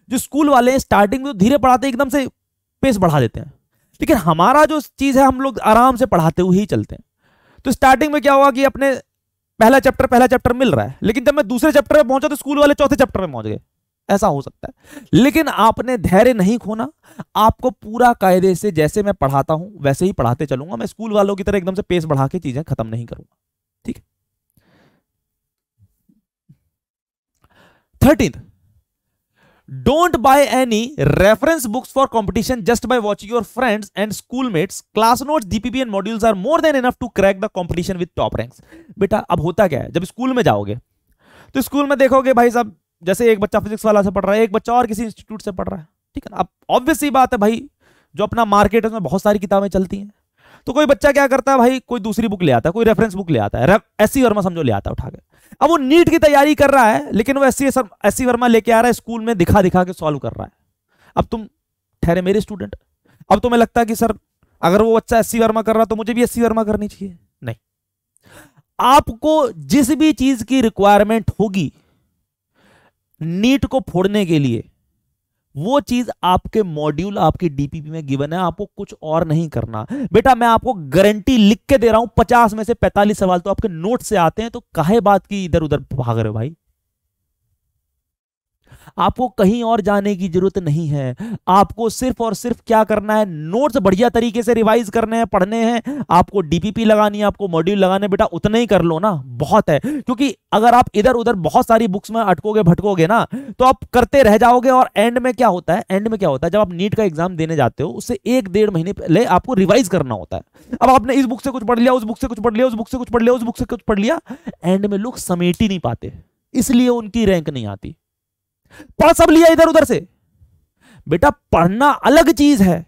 जो स्कूल वाले स्टार्टिंग में तो धीरे पढ़ाते हैं, एकदम से पेस बढ़ा देते हैं, लेकिन हमारा जो चीज है हम लोग आराम से पढ़ाते हुए ही चलते हैं। तो स्टार्टिंग में क्या हुआ कि अपने पहला चैप्टर मिल रहा है, लेकिन जब मैं दूसरे चैप्टर में पहुंचा तो स्कूल वाले चौथे चैप्टर में पहुंच गए, ऐसा हो सकता है। लेकिन आपने धैर्य नहीं खोना, आपको पूरा कायदे से जैसे मैं पढ़ाता हूं वैसे ही पढ़ाते चलूंगा। मैं स्कूल वालों की तरह एकदम से पेस बढ़ा के चीजें खत्म नहीं करूंगा, ठीक है। 13th, don't buy any reference books for competition just by watching your friends and schoolmates. Class notes, DPP and modules are more than enough to crack the competition with top ranks. बेटा अब होता क्या है, जब school में जाओगे तो school में देखोगे भाई साहब, जैसे एक बच्चा फिजिक्स वाला से पढ़ रहा है, एक बच्चा और किसी इंस्टीट्यूट से पढ़ रहा है, ठीक है ना। अब ऑब्वियस सी बात है भाई, जो अपना मार्केट है उसमें बहुत सारी किताबें चलती हैं, तो कोई बच्चा क्या करता है भाई, कोई दूसरी बुक ले आता है, कोई रेफरेंस बुक ले आता है, एससी वर्मा समझो ले आता है उठा के। अब वो नीट की तैयारी कर रहा है, लेकिन वो एससी वर्मा लेके आ रहा है स्कूल में, दिखा दिखा के सॉल्व कर रहा है। अब तुम ठहरे मेरे स्टूडेंट, अब तुम्हें लगता है कि सर अगर वो बच्चा एससी वर्मा कर रहा तो मुझे भी एससी वर्मा करनी चाहिए? नहीं, आपको जिस भी चीज की रिक्वायरमेंट होगी नीट को फोड़ने के लिए, वो चीज आपके मॉड्यूल, आपकी डीपीपी में गिवन है, आपको कुछ और नहीं करना। बेटा मैं आपको गारंटी लिख के दे रहा हूं, 50 में से 45 सवाल तो आपके नोट से आते हैं, तो काहे बात की इधर उधर भाग रहे हो भाई। आपको कहीं और जाने की जरूरत नहीं है, आपको सिर्फ और सिर्फ क्या करना है, नोट्स बढ़िया तरीके से रिवाइज करने हैं, पढ़ने हैं, आपको डीपीपी लगानी है, आपको मॉड्यूल लगाने, बेटा उतना ही कर लो ना, बहुत है। क्योंकि अगर आप इधर उधर बहुत सारी बुक्स में अटकोगे भटकोगे ना, तो आप करते रह जाओगे, और एंड में क्या होता है, जब आप नीट का एग्जाम देने जाते हो उससे 1-1.5 महीने पहले आपको रिवाइज करना होता है। अब आपने इस बुक से कुछ पढ़ लिया, उस बुक से कुछ पढ़ लिया, उस बुक से कुछ पढ़ लिया, उस बुक से कुछ पढ़ लिया, एंड में लोग समेट ही नहीं पाते, इसलिए उनकी रैंक नहीं आती। पढ़ सब लिया इधर उधर से, बेटा पढ़ना अलग चीज है,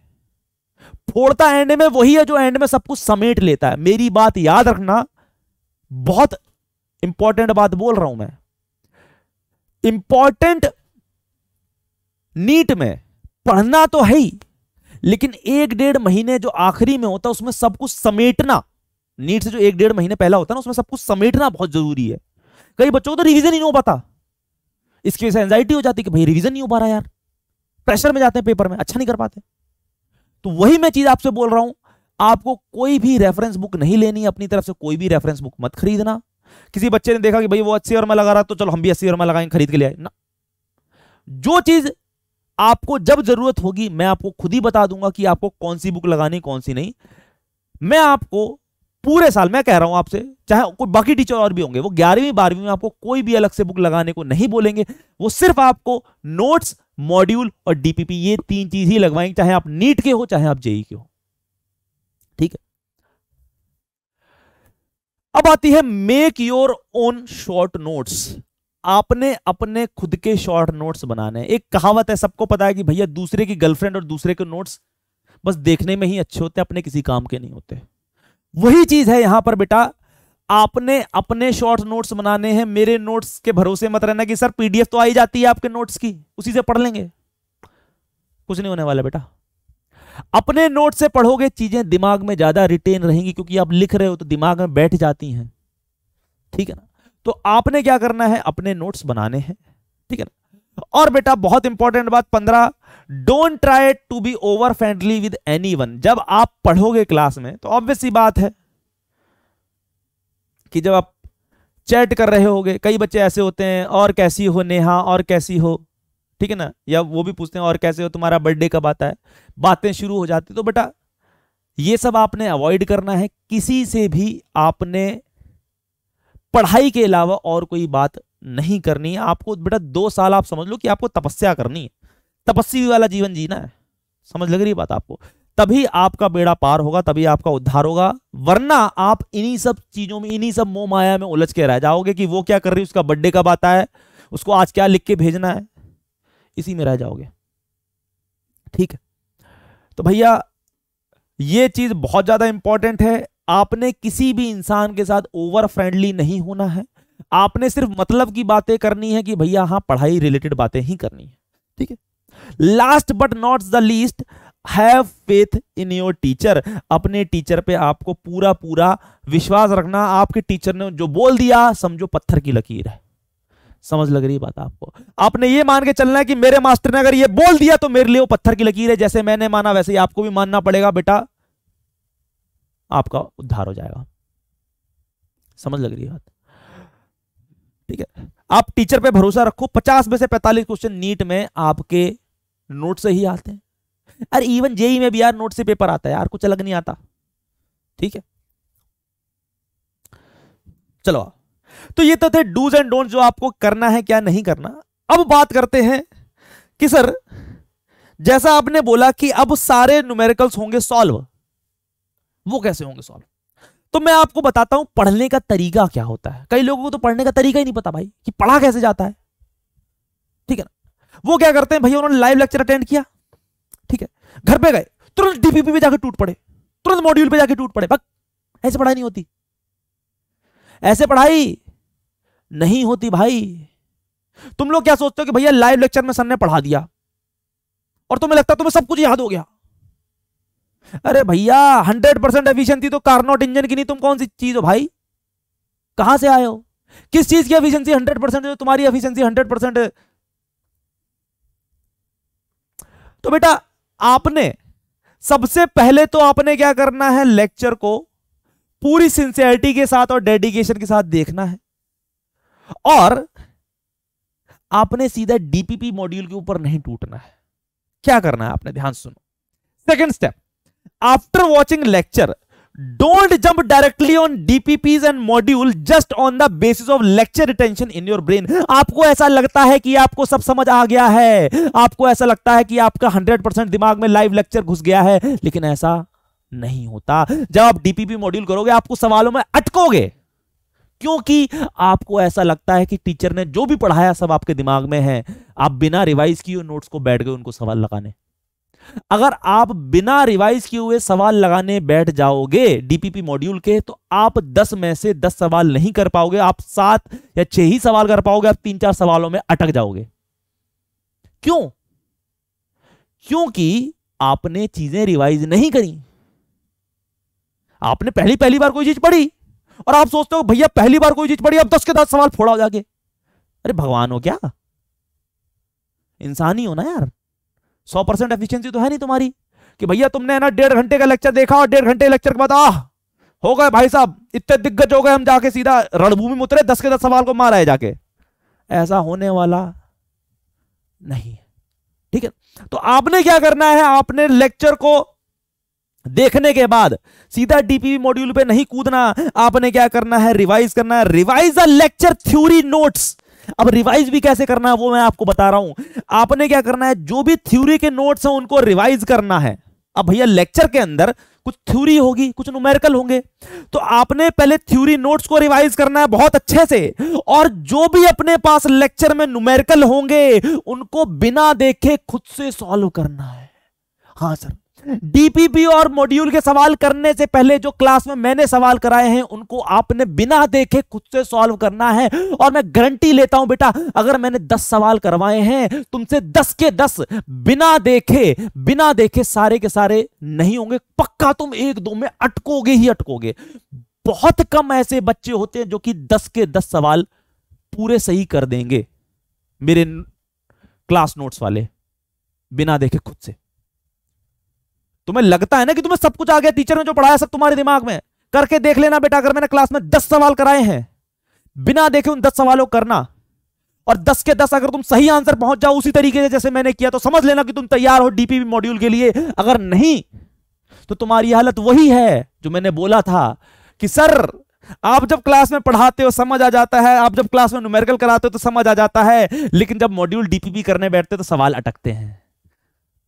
फोड़ता एंड में वही है जो एंड में सब कुछ समेट लेता है। मेरी बात याद रखना, बहुत इंपॉर्टेंट बात बोल रहा हूं मैं। इंपॉर्टेंट नीट में पढ़ना तो है ही, लेकिन 1-1.5 महीने जो आखिरी में होता है उसमें सब कुछ समेटना, नीट से जो 1-1.5 महीने पहला होता है ना, उसमें सब कुछ समेटना बहुत जरूरी है। कई बच्चों को तो रिवीजन ही नहीं हो पाता, इसकी वजह से एंजाइटी हो जाती कि भाई रिवीजन नहीं हो पा रहा यार, प्रेशर में जाते हैं, पेपर में अच्छा नहीं कर पाते। तो वही मैं चीज आपसे बोल रहा हूं, आपको कोई भी रेफरेंस बुक नहीं लेनी, अपनी तरफ से कोई भी रेफरेंस बुक मत खरीदना। किसी बच्चे ने देखा कि भाई वो 80 वर्मा लगा रहा तो चलो हम भी 80 वर्मा लगाएंगे, खरीद के ले आए ना। जो चीज आपको जब जरूरत होगी मैं आपको खुद ही बता दूंगा कि आपको कौन सी बुक लगानी कौन सी नहीं। मैं आपको पूरे साल, मैं कह रहा हूं आपसे, चाहे कोई बाकी टीचर और भी होंगे, वो 11वीं 12वीं में आपको कोई भी अलग से बुक लगाने को नहीं बोलेंगे, वो सिर्फ आपको नोट्स, मॉड्यूल और डीपीपी, ये 3 चीज ही लगवाएंगे, चाहे आप नीट के हो चाहे आप जेई के हो, ठीक है। अब आती है make your own short notes. आपने अपने खुद के शॉर्ट नोट्स बनाने हैं। एक कहावत है, सबको पता है कि भैया दूसरे की गर्लफ्रेंड और दूसरे के नोट्स बस देखने में ही अच्छे होते हैं, अपने किसी काम के नहीं होते। वही चीज है यहां पर बेटा, आपने अपने शॉर्ट नोट्स बनाने हैं, मेरे नोट्स के भरोसे मत रहना कि सर पीडीएफ तो आई जाती है आपके नोट्स की, उसी से पढ़ लेंगे। कुछ नहीं होने वाला बेटा। अपने नोट से पढ़ोगे चीजें दिमाग में ज्यादा रिटेन रहेंगी, क्योंकि आप लिख रहे हो तो दिमाग में बैठ जाती हैं, ठीक है ना। तो आपने क्या करना है, अपने नोट्स बनाने हैं, ठीक है ना। और बेटा बहुत इंपॉर्टेंट बात 15, don't try to be over friendly with anyone. जब आप पढ़ोगे क्लास में तो ऑब्वियस सी बात है कि जब आप चैट कर रहे होगे, कई बच्चे ऐसे होते हैं, और कैसी हो नेहा, और कैसी हो, ठीक है ना, या वो भी पूछते हैं और कैसे हो, तुम्हारा बर्थडे कब आता है, बातें शुरू हो जाती। तो बेटा ये सब आपने अवॉइड करना है। किसी से भी आपने पढ़ाई के अलावा और कोई बात नहीं करनी है। आपको बेटा 2 साल आप समझ लो कि आपको तपस्या करनी है, तपस्वी वाला जीवन जीना है। समझ लग रही है बात आपको? तभी आपका बेड़ा पार होगा, तभी आपका उद्धार होगा। वरना आप इन्हीं सब चीजों में, इन्हीं सब मोह माया में उलझ के रह जाओगे कि वो क्या कर रही है, उसका बर्थडे कब आता है, उसको आज क्या लिख के भेजना है, इसी में रह जाओगे, ठीक है। तो भैया ये चीज बहुत ज्यादा इंपॉर्टेंट है। आपने किसी भी इंसान के साथ ओवर फ्रेंडली नहीं होना है। आपने सिर्फ मतलब की बातें करनी है कि भैया हाँ पढ़ाई रिलेटेड बातें ही करनी है, ठीक है। Last but not the least, have faith in your teacher. अपने टीचर पे आपको पूरा पूरा विश्वास रखना। आपके टीचर ने जो बोल दिया समझो पत्थर की लकीर है। समझ लग रही है बात आपको? आपने ये मान के चलना है कि मेरे मास्टर ने अगर ये बोल दिया तो मेरे लिए वो पत्थर की लकीर है। जैसे मैंने माना वैसे ही आपको भी मानना पड़ेगा बेटा, आपका उद्धार हो जाएगा। समझ लग रही है बात? ठीक है, आप टीचर पे भरोसा रखो। 50 में से 45 क्वेश्चन नीट में आपके नोट से ही आते हैं। अरे इवन जेई में भी यार नोट से पेपर आता है यार, कुछ अलग नहीं आता, ठीक है। चलो, तो ये तो थे डूज एंड डोंट, जो आपको करना है क्या नहीं करना। अब बात करते हैं कि सर जैसा आपने बोला कि अब सारे न्यूमेरिकल्स होंगे सॉल्व, वो कैसे होंगे सॉल्व? तो मैं आपको बताता हूं पढ़ने का तरीका क्या होता है। कई लोगों को तो पढ़ने का तरीका ही नहीं पता भाई कि पढ़ा कैसे जाता है, ठीक है ना। वो क्या करते हैं भैया, उन्होंने लाइव लेक्चर अटेंड किया, ठीक है, घर पे गए, तुरंत डीपीपी पे जाके टूट पड़े, तुरंत मॉड्यूल पे जाके टूट पड़े। बस ऐसे पढ़ाई नहीं होती, ऐसे पढ़ाई नहीं होती भाई। तुम लोग क्या सोचते हो कि भैया लाइव लेक्चर में सर ने पढ़ा दिया और तुम्हें लगता है तुम्हें सब कुछ याद हो गया। अरे भैया 100% एफिशिएंसी तो कार्नोट इंजन की नहीं, तुम कौन सी चीज हो भाई? कहां से आए हो? किस चीज की एफिशिएंसी 100% है? तुम्हारी एफिशिएंसी 100% है। तो बेटा आपने सबसे पहले तो आपने क्या करना है, लेक्चर को पूरी सिंसियरिटी के साथ और डेडिकेशन के साथ देखना है, और आपने सीधा डीपीपी मॉड्यूल के ऊपर नहीं टूटना है। क्या करना है आपने, ध्यान सुनो। Second step, after watching lecture don't jump directly on DPPs and module just on the basis of lecture retention in your brain. आपको ऐसा लगता है कि आपको सब समझ आ गया है, आपको ऐसा लगता है कि आपका 100% दिमाग में लाइव लेक्चर घुस गया है, लेकिन ऐसा नहीं होता। जब आप डीपीपी मॉड्यूल करोगे आपको सवालों में अटकोगे, क्योंकि आपको ऐसा लगता है कि टीचर ने जो भी पढ़ाया सब आपके दिमाग में है। आप बिना रिवाइज किए नोट्स को बैठ गए उनको सवाल लगाने। अगर आप बिना रिवाइज किए हुए सवाल लगाने बैठ जाओगे डीपीपी मॉड्यूल के, तो आप 10 में से 10 सवाल नहीं कर पाओगे, आप 7 या 6 ही सवाल कर पाओगे, आप 3-4 सवालों में अटक जाओगे। क्यों? क्योंकि आपने चीजें रिवाइज नहीं करी। आपने पहली बार कोई चीज पढ़ी और आप सोचते हो भैया पहली बार कोई चीज पढ़ी, अब 10 के 10 सवाल फोड़ा हो जाके। अरे भगवान हो क्या? इंसान ही हो ना यार। 100% एफिशिएंसी तो है नहीं तुम्हारी कि भैया तुमने ना 1.5 घंटे का लेक्चर देखा और 1.5 घंटे लेक्चर के बाद हो गए भाई साहब इतने दिग्गज हो गए, हम जाके सीधा रणभूमि में उतरे, 10 के 10 सवाल को मारा है जाके। ऐसा होने वाला नहीं, ठीक है। तो आपने क्या करना है, आपने लेक्चर को देखने के बाद सीधा डीपीपी मॉड्यूल पे नहीं कूदना, आपने क्या करना है, रिवाइज करना है। Revise the lecture theory notes. अब रिवाइज भी कैसे करना है वो मैं आपको बता रहा हूं। आपने क्या करना है, जो भी थ्योरी के नोट्स हैं उनको रिवाइज करना है। अब भैया लेक्चर के अंदर कुछ थ्योरी होगी, कुछ न्यूमेरिकल होंगे, तो आपने पहले थ्योरी नोट्स को रिवाइज करना है बहुत अच्छे से, और जो भी अपने पास लेक्चर में न्यूमेरिकल होंगे उनको बिना देखे खुद से सॉल्व करना है। हाँ सर, डीपीपी और मॉड्यूल के सवाल करने से पहले जो क्लास में मैंने सवाल कराए हैं उनको आपने बिना देखे खुद से सॉल्व करना है। और मैं गारंटी लेता हूं बेटा, अगर मैंने 10 सवाल करवाए हैं तुमसे 10 के 10 बिना देखे सारे के सारे नहीं होंगे। पक्का तुम 1-2 में अटकोगे ही अटकोगे। बहुत कम ऐसे बच्चे होते हैं जो कि 10 के 10 सवाल पूरे सही कर देंगे, मेरे क्लास नोट्स वाले, बिना देखे खुद से। तुम्हें लगता है ना कि तुम्हें सब कुछ आ गया, टीचर ने जो पढ़ाया सब तुम्हारे दिमाग में, करके देख लेना बेटा। अगर मैंने क्लास में 10 सवाल कराए हैं, बिना देखे उन 10 सवालों को करना, और 10 के 10 अगर तुम सही आंसर पहुंच जाओ उसी तरीके से जैसे मैंने किया, तो समझ लेना कि तुम तैयार हो डीपीपी मॉड्यूल के लिए। अगर नहीं तो तुम्हारी हालत वही है जो मैंने बोला था कि सर आप जब क्लास में पढ़ाते हो समझ आ जाता है, आप जब क्लास में न्यूमेरिकल कराते हो तो समझ आ जाता है, लेकिन जब मॉड्यूल डीपीपी करने बैठते तो सवाल अटकते हैं।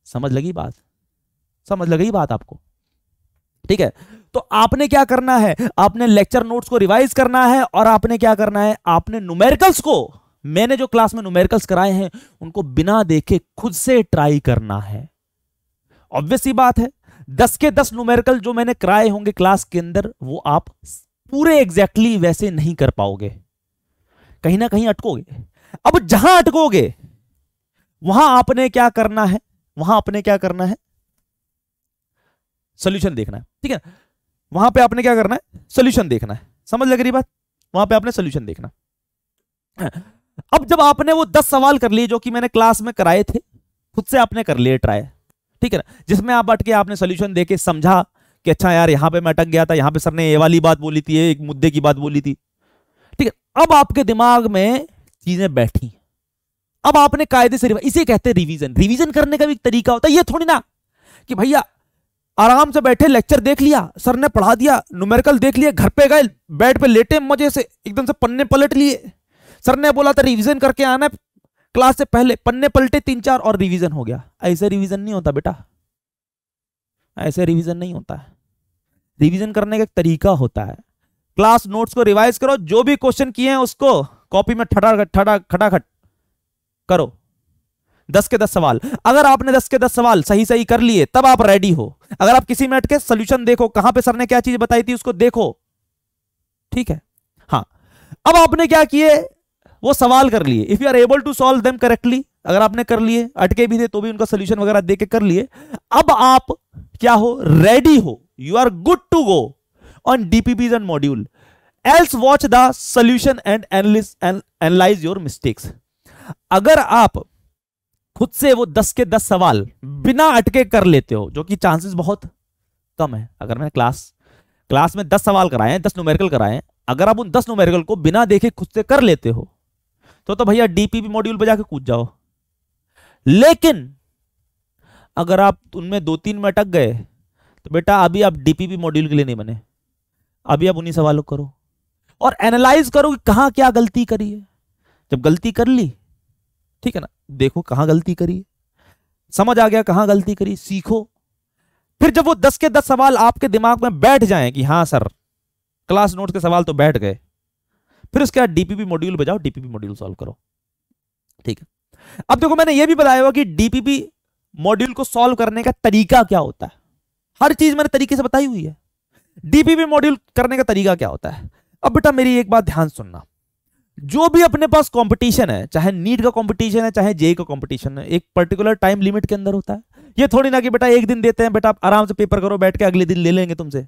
समझ लगी बात? समझ लगी बात आपको? ठीक है, तो आपने क्या करना है, आपने लेक्चर नोट्स को रिवाइज करना है, और आपने क्या करना है, आपने न्यूमेरिकल्स को, मैंने जो क्लास में न्यूमेरिकल्स कराए हैं उनको बिना देखे खुद से ट्राई करना है। ऑब्वियस सी बात है, 10 के 10 न्यूमेरिकल जो मैंने कराए होंगे क्लास के अंदर वो आप पूरे एग्जैक्टली वैसे नहीं कर पाओगे, कहीं ना कहीं अटकोगे। अब जहां अटकोगे वहां आपने क्या करना है, वहां आपने क्या करना है, सॉल्यूशन देखना है। ठीक है, वहां पे आपने क्या करना है, सॉल्यूशन देखना है। समझ लग रही बात? वहां पे आपने सॉल्यूशन देखना। अब जब आपने वो 10 सवाल कर लिए जो कि मैंने क्लास में कराए थे, खुद से आपने कर लिए ट्राई, ठीक है ना, जिसमें आप अटके आपने सॉल्यूशन देके समझा कि अच्छा यार यहां पे मैं अटक गया था, यहां पे सर ने ये वाली बात बोली थी, एक मुद्दे की बात बोली थी। ठीक है, अब आपके दिमाग में चीजें बैठी, अब आपने कायदे से, इसे कहते हैं रिवीजन। रिवीजन करने का भी एक तरीका होता है, ये थोड़ी ना कि भैया आराम से बैठे लेक्चर देख लिया, सर ने पढ़ा दिया, न्यूमेरिकल देख लिया, घर पे गए बेड पे लेटे मजे से एकदम से पन्ने पलट लिए, सर ने बोला था रिवीजन करके आना है, क्लास से पहले पन्ने पलटे 3-4 और रिवीजन हो गया। ऐसे रिवीजन नहीं होता बेटा, ऐसे रिवीजन नहीं होता है। रिवीजन करने का एक तरीका होता है। क्लास नोट्स को रिवाइज करो, जो भी क्वेश्चन किए हैं उसको कॉपी में खटाखट करो। 10 के 10 सवाल, अगर आपने 10 के 10 सवाल सही सही कर लिए तब आप रेडी हो। अगर आप किसी में अटके सॉल्यूशन देखो, कहां पे सर ने क्या चीज बताई थी उसको देखो। ठीक है, हाँ, अब आपने क्या किए, वो सवाल कर लिए। If you are able to solve them correctly, अगर आपने कर लिए, अटके भी थे तो भी उनका सोल्यूशन वगैरह देके कर लिए, अब आप क्या हो, रेडी हो, you are good to go on DPPs and module. Else watch the solution and analyse your mistakes. अगर आप खुद से वो 10 के 10 सवाल बिना अटके कर लेते हो, जो कि चांसेस बहुत कम है, अगर मैंने क्लास में 10 सवाल कराए हैं, 10 न्यूमेरिकल कराए हैं, अगर आप उन 10 न्यूमेरिकल को बिना देखे खुद से कर लेते हो तो भैया डीपीपी मॉड्यूल पे जाके कूद जाओ। लेकिन अगर आप उनमें 2-3 में अटक गए तो बेटा अभी आप डीपीपी मॉड्यूल के लिए नहीं बने, अभी आप उन्हीं सवालों को करो और एनालाइज करो कि कहां क्या गलती करी है। जब गलती कर ली, ठीक है ना, देखो कहां गलती करी, समझ आ गया कहां गलती करी, सीखो। फिर जब वो 10 के 10 सवाल आपके दिमाग में बैठ जाएं कि हाँ सर क्लास नोट के सवाल तो बैठ गए, फिर उसके बाद डीपीपी मॉड्यूल पे जाओ, डीपीपी मॉड्यूल सॉल्व करो। ठीक है, अब देखो मैंने ये भी बताया हुआ कि डीपीपी मॉड्यूल को सॉल्व करने का तरीका क्या होता है, हर चीज मैंने तरीके से बताई हुई है। डीपीपी मॉड्यूल करने का तरीका क्या होता है। अब बेटा मेरी एक बात ध्यान सुनना, जो भी अपने पास कंपटीशन है, चाहे नीट का कंपटीशन है चाहे जेईई का कंपटीशन है, एक पर्टिकुलर टाइम लिमिट के अंदर होता है। ये थोड़ी ना कि बेटा एक दिन देते हैं, बेटा आप आराम से पेपर करो बैठ के, अगले दिन ले लेंगे तुमसे।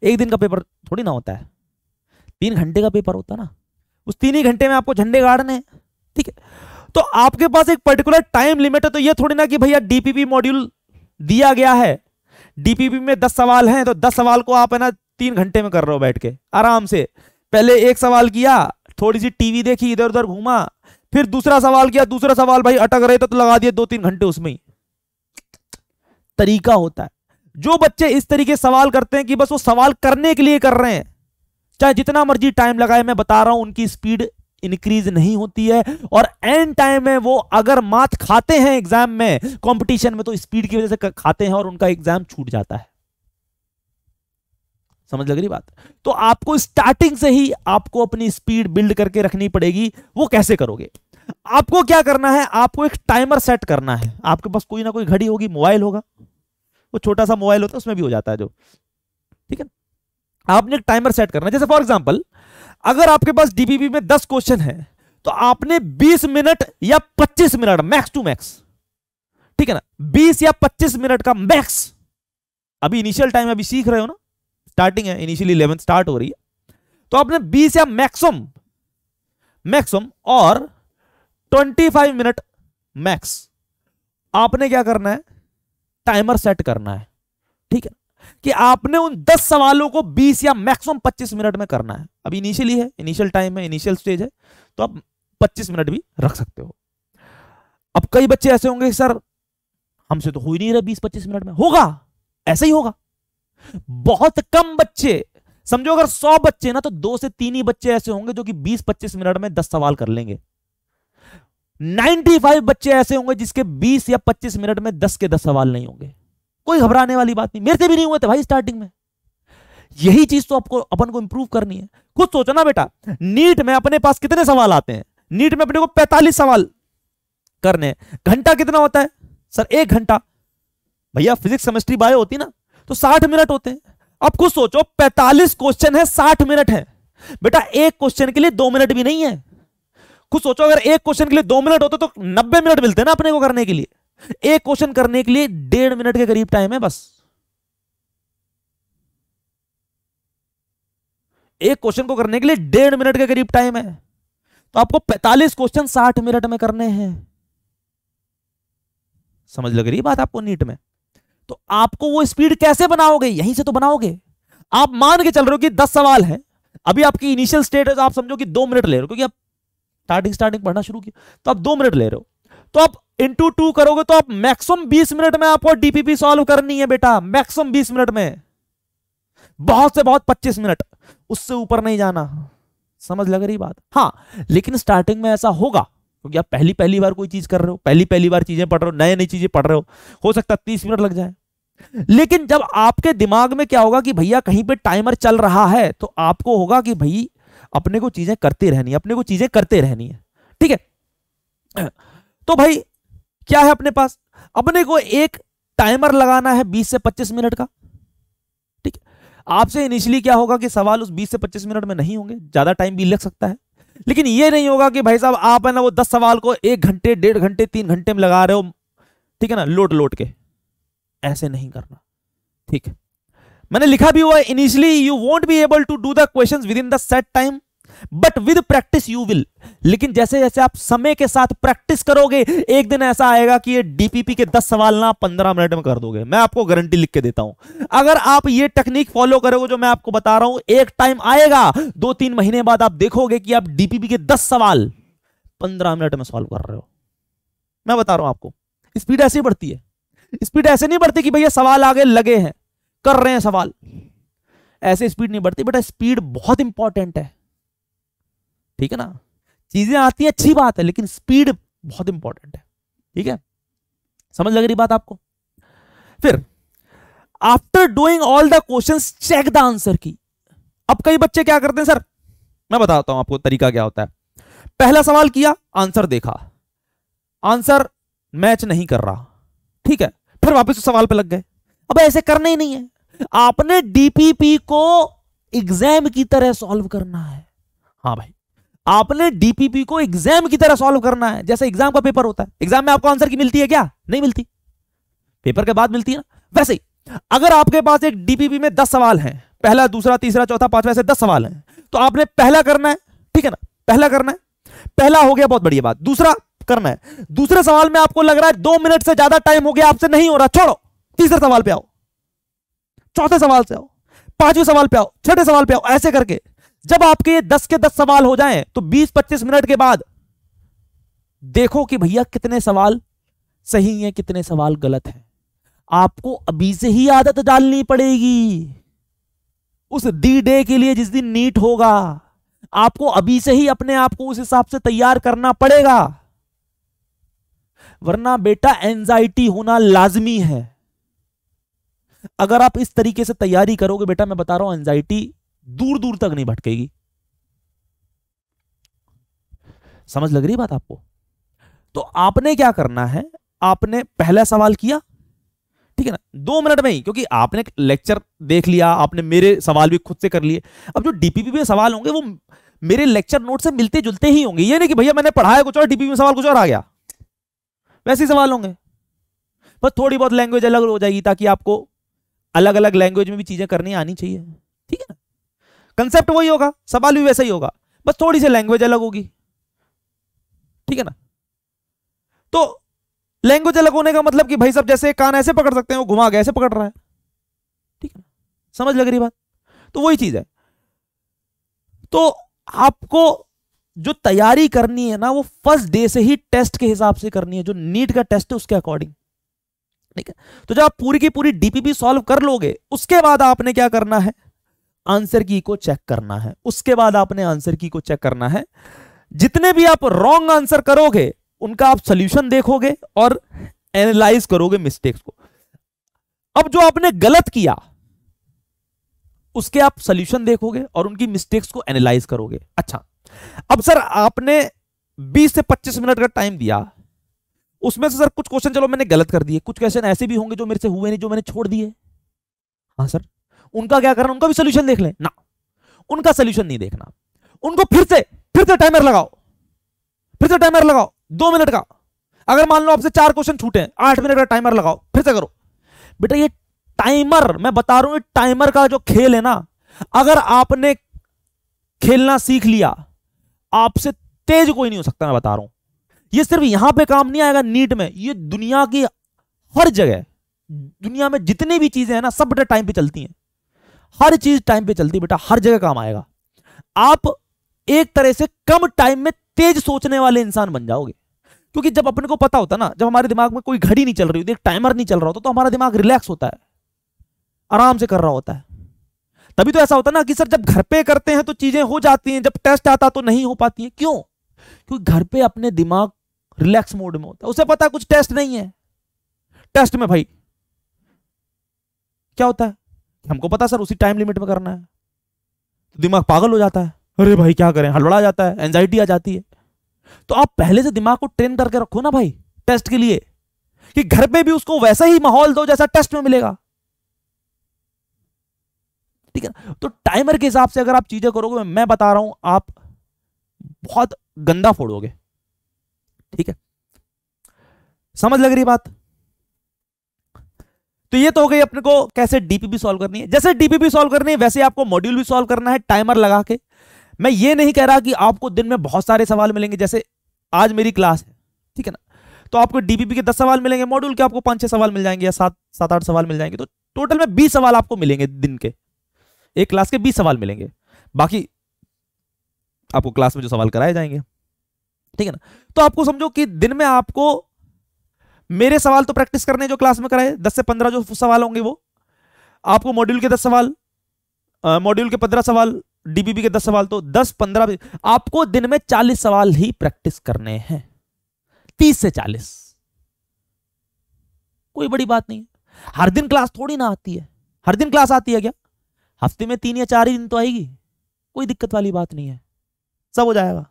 एक दिन का पेपर थोड़ी ना होता है, 3 घंटे का पेपर होता है ना, उस 3 ही घंटे में आपको झंडे गाड़ने हैं। ठीक है, तो आपके पास एक पर्टिकुलर टाइम लिमिट है, तो ये थोड़ी ना कि भैया डीपीपी मॉड्यूल दिया गया है, डीपीपी में 10 सवाल हैं तो 10 सवाल को आप है ना 3 घंटे में कर रहे हो बैठ के आराम से। पहले एक सवाल किया, थोड़ी सी टीवी देखी, इधर उधर घूमा, फिर दूसरा सवाल किया, दूसरा सवाल भाई अटक रहे तो लगा दिए 2-3 घंटे उसमें ही। तरीका होता है। जो बच्चे इस तरीके सवाल करते हैं कि बस वो सवाल करने के लिए कर रहे हैं, चाहे जितना मर्जी टाइम लगाए, मैं बता रहा हूं उनकी स्पीड इंक्रीज नहीं होती है, और एंड टाइम में वो अगर मात खाते हैं एग्जाम में, कंपटीशन में, तो स्पीड की वजह से खाते हैं और उनका एग्जाम छूट जाता है। समझ लग रही बात? तो आपको स्टार्टिंग से ही आपको अपनी स्पीड बिल्ड करके रखनी पड़ेगी। वो कैसे करोगे? आपको क्या करना है, आपको एक टाइमर सेट करना है। आपके पास कोई ना कोई घड़ी होगी, मोबाइल होगा, वो छोटा सा मोबाइल होता है उसमें भी हो जाता है जो, ठीक है। आपने एक टाइमर सेट करना है, जैसे फॉर एग्जांपल अगर आपके पास डीपीपी में 10 क्वेश्चन है तो आपने 20 मिनट या 25 मिनट मैक्स टू मैक्स, ठीक है ना, 20 या 25 मिनट का मैक्स, अभी इनिशियल टाइम अभी सीख रहे हो ना, स्टार्टिंग है, इनिशियली 11th स्टार्ट हो रही है, तो आपने 20 या मैक्सिमम और 25 मिनट मैक्स आपने क्या करना है, टाइमर सेट करना है, ठीक है, कि आपने उन 10 सवालों को 20 या मैक्सिमम 25 मिनट में करना है। अभी इनिशियली है, इनिशियल टाइम है, इनिशियल स्टेज है, तो आप 25 मिनट भी रख सकते हो। अब कई बच्चे ऐसे होंगे सर हमसे तो हो ही नहीं रहा 20-25 मिनट में, होगा, ऐसे ही होगा। बहुत कम बच्चे, समझो अगर 100 बच्चे ना तो 2 से 3 ही बच्चे ऐसे होंगे जो कि 20-25 मिनट में 10 सवाल कर लेंगे। 95 बच्चे ऐसे होंगे जिसके 20 या 25 मिनट में 10 के 10 सवाल नहीं होंगे। कोई घबराने वाली बात नहीं, मेरे से भी नहीं हुए थे भाई स्टार्टिंग में। यही चीज तो आपको अपन को इंप्रूव करनी है। खुद सोचो ना बेटा, नीट में अपने पास कितने सवाल आते हैं, नीट में अपने को 45 सवाल करने हैं, घंटा कितना होता है सर, 1 घंटा। भैया फिजिक्स केमिस्ट्री बायो होती ना तो 60 मिनट होते हैं। अब खुद सोचो 45 क्वेश्चन है, 60 मिनट है बेटा, एक क्वेश्चन के लिए 2 मिनट भी नहीं है। खुद सोचो अगर एक क्वेश्चन के लिए 2 मिनट होते तो 90 मिनट मिलते ना अपने को करने के लिए। एक क्वेश्चन करने के लिए 1.5 मिनट के करीब टाइम है बस। एक क्वेश्चन को करने के लिए 1.5 मिनट के करीब टाइम है, तो आपको 45 क्वेश्चन 60 मिनट में करने हैं। समझ लग रही है बात आपको नीट में? तो आपको वो स्पीड कैसे बनाओगे, यहीं से तो बनाओगे। आप मान के चल रहे हो कि 10 सवाल है, अभी आपकी इनिशियल स्टेट है, तो आप समझो कि 2 मिनट ले रहे हो, क्योंकि आप स्टार्टिंग पढ़ना शुरू किया तो आप 2 मिनट ले रहे हो, तो आप इंटू 2 करोगे तो आप मैक्सिमम 20 मिनट में आपको डीपीपी सॉल्व करनी है बेटा, मैक्सिमम 20 मिनट में, बहुत से बहुत 25 मिनट, उससे ऊपर नहीं जाना। समझ लग रही बात? हाँ, लेकिन स्टार्टिंग में ऐसा होगा क्योंकि आप पहली बार कोई चीज कर रहे हो, पहली बार चीजें पढ़ रहे हो, नई चीजें पढ़ रहे हो सकता है 30 मिनट लग जाए। लेकिन जब आपके दिमाग में क्या होगा कि भैया कहीं पे टाइमर चल रहा है, तो आपको होगा कि भाई अपने को चीजें करते रहनी है, ठीक है। तो भाई क्या है अपने पास, अपने को एक टाइमर लगाना है 20 से 25 मिनट का, ठीक है। आपसे इनिशियली क्या होगा कि सवाल उस 20 से 25 मिनट में नहीं होंगे, ज्यादा टाइम भी लग सकता है, लेकिन ये नहीं होगा कि भाई साहब आप है ना वो 10 सवाल को 1 घंटे, 1.5 घंटे, 3 घंटे में लगा रहे हो, ठीक है ना, लोट के। ऐसे नहीं करना, ठीक है। मैंने लिखा भी हुआ है, initially you won't be able to do the questions with in the set time, but with practice you will. लेकिन जैसे जैसे आप समय के साथ प्रैक्टिस करोगे, एक दिन ऐसा आएगा कि ये डीपीपी के 10 सवाल ना 15 मिनट में कर दोगे। मैं आपको गारंटी लिख के देता हूं, अगर आप ये टेक्निक फॉलो करोगे जो मैं आपको बता रहा हूं, एक टाइम आएगा 2-3 महीने बाद आप देखोगे कि आप डीपीपी के 10 सवाल 15 मिनट में सॉल्व कर रहे हो। मैं बता रहा हूं आपको, स्पीड ऐसे बढ़ती है। स्पीड ऐसे नहीं बढ़ती कि भैया सवाल आगे लगे हैं, कर रहे हैं सवाल, ऐसे स्पीड नहीं बढ़ती बेटा। स्पीड बहुत इंपॉर्टेंट है, ठीक है ना। चीजें आती है अच्छी बात है, लेकिन स्पीड बहुत इंपॉर्टेंट है, ठीक है। समझ लग रही बात आपको? फिर after doing all the questions check the answer key. अब कई बच्चे क्या करते हैं सर, मैं बताता हूं आपको तरीका क्या होता है। पहला सवाल किया, आंसर देखा, आंसर मैच नहीं कर रहा, ठीक है, फिर वापस सवाल पे लग गए। अब ऐसे करना ही नहीं है, आपने डीपीपी को एग्जाम की तरह सॉल्व करना है। हाँ भाई, आपने डीपीपी को एग्जाम की तरह सॉल्व करना है। जैसे एग्जाम का पेपर होता है, एग्जाम में आपको आंसर की मिलती है क्या? नहीं मिलती, पेपर के बाद मिलती है ना। वैसे ही अगर आपके पास एक डीपीपी में 10 सवाल हैं, पहला, दूसरा, तीसरा, चौथा, पांचवा, ऐसे 10 सवाल हैं, तो आपने पहला करना है, ठीक है ना, पहला करना है, पहला हो गया, बहुत बढ़िया बात। दूसरा करना है, दूसरे सवाल में आपको लग रहा है 2 मिनट से ज्यादा टाइम हो गया, आपसे नहीं हो रहा, छोड़ो, तीसरे सवाल पे आओ, चौथे सवाल से आओ, 5वें सवाल पे आओ, छठे सवाल पे आओ। ऐसे करके जब आपके ये 10 के 10 सवाल हो जाएं, तो 20-25 मिनट के बाद देखो कि भैया कितने सवाल सही हैं, कितने सवाल गलत हैं। आपको अभी से ही आदत डालनी पड़ेगी। उस डी डे के लिए जिस दिन नीट होगा, आपको अभी से ही अपने आप को उस हिसाब से तैयार करना पड़ेगा, वरना बेटा एंजाइटी होना लाजमी है। अगर आप इस तरीके से तैयारी करोगे बेटा, मैं बता रहा हूं, एंजाइटी दूर दूर तक नहीं भटकेगी। समझ लग रही बात आपको? तो आपने क्या करना है, आपने पहला सवाल किया, ठीक है ना, 2 मिनट में ही, क्योंकि आपने लेक्चर देख लिया, आपने मेरे सवाल भी खुद से कर लिए। अब जो डीपीपी में सवाल होंगे वो मेरे लेक्चर नोट से मिलते जुलते ही होंगे। ये नहीं कि भैया मैंने पढ़ाया कुछ और डीपीपी में सवाल कुछ और आ गया, वैसे ही सवाल होंगे, बस थोड़ी बहुत लैंग्वेज अलग हो जाएगी ताकि आपको अलग अलग लैंग्वेज में भी चीजें करनी आनी चाहिए। ठीक है ना, कंसेप्ट वही होगा, सवाल भी वैसा ही होगा, बस थोड़ी सी लैंग्वेज अलग होगी। ठीक है ना, तो लैंग्वेज अलग होने का मतलब कि भाई सब जैसे कान ऐसे पकड़ सकते हैं, वो घुमा के ऐसे पकड़ रहा है। ठीक है ना, समझ लग रही बात? तो वही चीज है। तो आपको जो तैयारी करनी है ना, वो फर्स्ट डे से ही टेस्ट के हिसाब से करनी है, जो नीट का टेस्ट है उसके अकॉर्डिंग। ठीक है, तो जब आप पूरी की पूरी डीपीपी सॉल्व कर लोगे, उसके बाद आपने क्या करना है, आंसर की को चेक करना है। उसके बाद आपने आंसर की को चेक करना है। जितने भी आप रॉन्ग आंसर करोगे उनका आप सॉल्यूशन देखोगे और एनालाइज करोगे मिस्टेक्स को। अब जो आपने गलत किया उसके आप सॉल्यूशन देखोगे और उनकी मिस्टेक्स को एनालाइज करोगे। अच्छा, अब सर आपने 20 से 25 मिनट का टाइम दिया, उसमें से सर कुछ क्वेश्चन चलो मैंने गलत कर दिए, कुछ क्वेश्चन ऐसे भी होंगे जो मेरे से हुए नहीं, जो मैंने छोड़ दिए। हाँ सर, उनका क्या करना, उनका भी सॉल्यूशन देख लें ना। उनका सॉल्यूशन नहीं देखना, उनको फिर से टाइमर लगाओ, 2 मिनट का। अगर मान लो आपसे 4 क्वेश्चन छूटे हैं, 8 मिनट का टाइमर लगाओ, फिर से करो। बेटा ये टाइमर, मैं बता रहा हूं, टाइमर का जो खेल है ना, अगर आपने खेलना सीख लिया, आपसे तेज कोई नहीं हो सकता। मैं बता रहा हूं, ये सिर्फ यहां पे काम नहीं आएगा नीट में, ये दुनिया की हर जगह, दुनिया में जितनी भी चीजें हैं ना, सब बेटा टाइम पे चलती हैं। हर चीज टाइम पे चलती है बेटा, हर जगह काम आएगा। आप एक तरह से कम टाइम में तेज सोचने वाले इंसान बन जाओगे, क्योंकि जब अपने को पता होता ना, जब हमारे दिमाग में कोई घड़ी नहीं चल रही होती, एक टाइमर नहीं चल रहा होता, तो हमारा दिमाग रिलैक्स होता है, आराम से कर रहा होता है। तभी तो ऐसा होता ना कि सर जब घर पे करते हैं तो चीजें हो जाती हैं, जब टेस्ट आता तो नहीं हो पाती है। क्यों? क्योंकि घर पे अपने दिमाग रिलैक्स मोड में होता है, उसे पता कुछ टेस्ट नहीं है। टेस्ट में भाई क्या होता है, हमको पता सर उसी टाइम लिमिट में करना है, तो दिमाग पागल हो जाता है, अरे भाई क्या करें, हड़बड़ा जाता है, एंजाइटी आ जाती है। तो आप पहले से दिमाग को ट्रेन करके रखो ना भाई टेस्ट के लिए, कि घर पे भी उसको वैसा ही माहौल दो जैसा टेस्ट में मिलेगा। ठीक है ना, तो टाइमर के हिसाब से अगर आप चीजें करोगे, मैं बता रहा हूं आप बहुत गंदा फोड़ोगे। ठीक है, समझ लग रही बात? तो ये तो हो गई अपने को कैसे डीपीपी सॉल्व करनी है। जैसे डीपीपी सॉल्व करनी है वैसे आपको मॉड्यूल भी सॉल्व करना है टाइमर लगा के। मैं ये नहीं कह रहा कि आपको दिन में बहुत सारे सवाल मिलेंगे, जैसे आज मेरी क्लास है, ठीक है ना, तो आपको डीपीपी के 10 सवाल मिलेंगे, मॉड्यूल के आपको 5-6 सवाल मिल जाएंगे, या 7-8 सवाल मिल जाएंगे, तो टोटल में 20 सवाल आपको मिलेंगे दिन के, एक क्लास के 20 सवाल मिलेंगे, बाकी आपको क्लास में जो सवाल कराए जाएंगे। ठीक है ना, तो आपको समझो कि दिन में आपको मेरे सवाल तो प्रैक्टिस करने जो क्लास में कराए 10 से 15 जो सवाल होंगे, वो आपको मॉड्यूल के 10 सवाल, मॉड्यूल के 15 सवाल, डीपीपी के 10 सवाल, तो 10-15 आपको दिन में 40 सवाल ही प्रैक्टिस करने हैं, 30 से 40, कोई बड़ी बात नहीं है। हर दिन क्लास थोड़ी ना आती है, हर दिन क्लास आती है क्या? हफ्ते में 3 या 4 ही दिन तो आएगी, कोई दिक्कत वाली बात नहीं है, सब हो जाएगा।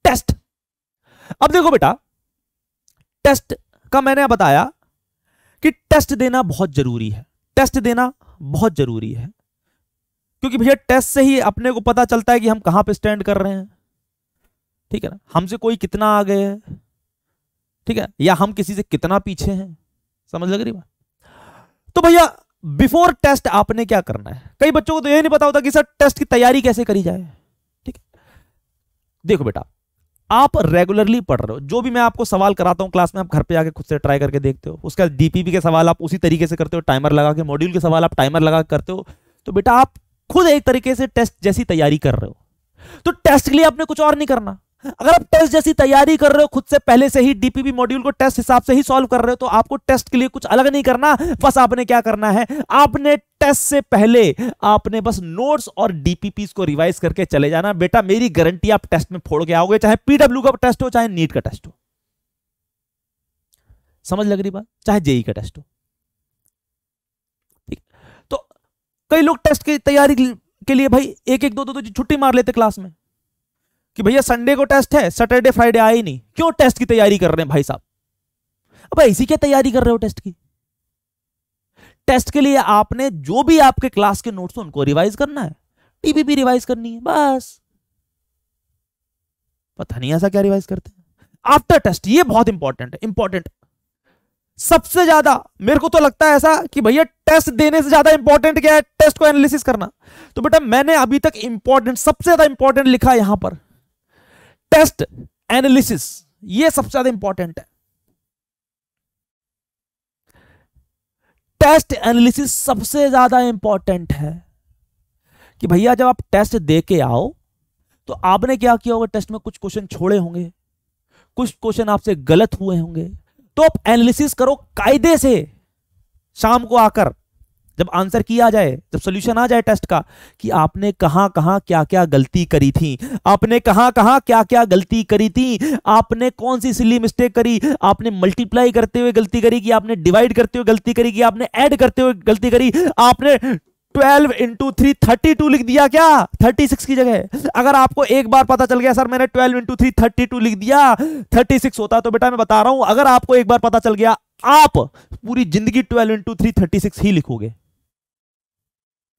टेस्ट, अब देखो बेटा, टेस्ट का मैंने बताया कि टेस्ट देना बहुत जरूरी है, टेस्ट देना बहुत जरूरी है, क्योंकि भैया टेस्ट से ही अपने को पता चलता है कि हम कहां पे स्टैंड कर रहे हैं। ठीक है ना, हमसे कोई कितना आगे है, ठीक है, या हम किसी से कितना पीछे हैं, समझ लग रही बात? तो भैया बिफोर टेस्ट आपने क्या करना है, कई बच्चों को तो यही नहीं पता होता कि सर टेस्ट की तैयारी कैसे करी जाए। ठीक है, देखो बेटा, आप रेगुलरली पढ़ रहे हो, जो भी मैं आपको सवाल कराता हूं क्लास में, आप घर पे आके खुद से ट्राई करके देखते हो, उसका डीपीपी के सवाल आप उसी तरीके से करते हो, टाइमर लगा के, मॉड्यूल के सवाल आप टाइमर लगा के करते हो, तो बेटा आप खुद एक तरीके से टेस्ट जैसी तैयारी कर रहे हो। तो टेस्ट के लिए आपने कुछ और नहीं करना। अगर आप टेस्ट जैसी तैयारी कर रहे हो, खुद से पहले से ही डीपीपी मॉड्यूल को टेस्ट हिसाब से ही सॉल्व कर रहे हो, तो आपको टेस्ट के लिए कुछ अलग नहीं करना। बस आपने क्या करना है, आपने टेस्ट से पहले आपने बस नोट्स और डीपीपी को रिवाइज करके चले जाना। बेटा मेरी गारंटी, आप टेस्ट में फोड़ के आओगे, चाहे पीडब्ल्यू का टेस्ट हो, चाहे नीट का टेस्ट हो। समझ लग रही बात? चाहे जेई का टेस्ट हो। ठीक, तो कई लोग टेस्ट की तैयारी के लिए भाई 1-1, 2-2 छुट्टी मार लेते क्लास में, कि भैया संडे को टेस्ट है, सैटरडे फ्राइडे आए ही नहीं, क्यों टेस्ट की तैयारी कर रहे हैं भाई साहब? अब ऐसी क्या तैयारी कर रहे हो टेस्ट की? टेस्ट के लिए आपने जो भी आपके क्लास के नोट्स हैं उनको रिवाइज करना है, टीपीपी रिवाइज करनी है, बस। पता नहीं ऐसा क्या रिवाइज करते हैं आफ्टर टेस्ट। ये बहुत इंपॉर्टेंट है, इंपॉर्टेंट सबसे ज्यादा। मेरे को तो लगता है ऐसा कि भैया टेस्ट देने से ज्यादा इंपॉर्टेंट क्या है, टेस्ट को एनालिसिस करना। तो बेटा मैंने अभी तक इंपॉर्टेंट, सबसे ज्यादा इंपॉर्टेंट लिखा यहां पर, टेस्ट एनालिसिस, ये सबसे ज्यादा इंपॉर्टेंट है। टेस्ट एनालिसिस सबसे ज्यादा इंपॉर्टेंट है कि भैया जब आप टेस्ट दे के आओ तो आपने क्या किया होगा, टेस्ट में कुछ क्वेश्चन छोड़े होंगे, कुछ क्वेश्चन आपसे गलत हुए होंगे, तो आप एनालिसिस करो कायदे से। शाम को आकर जब आंसर किया जाए, जब सॉल्यूशन आ जाए टेस्ट का, कि आपने कहां कहां क्या क्या गलती करी थी, आपने कहां कहां क्या क्या गलती करी थी, आपने कौन सी सिली मिस्टेक करी, आपने मल्टीप्लाई करते हुए गलती करी कि आपने डिवाइड करते हुए गलती करी कि आपने ऐड करते हुए गलती करी, आपने 12 into 3 32 लिख दिया क्या 36 की जगह। अगर आपको एक बार पता चल गया सर मैंने 12 into 3 32 लिख दिया, 36 होता, तो बेटा मैं बता रहा हूं, अगर आपको एक बार पता चल गया आप पूरी जिंदगी 12 into 3 36 ही लिखोगे।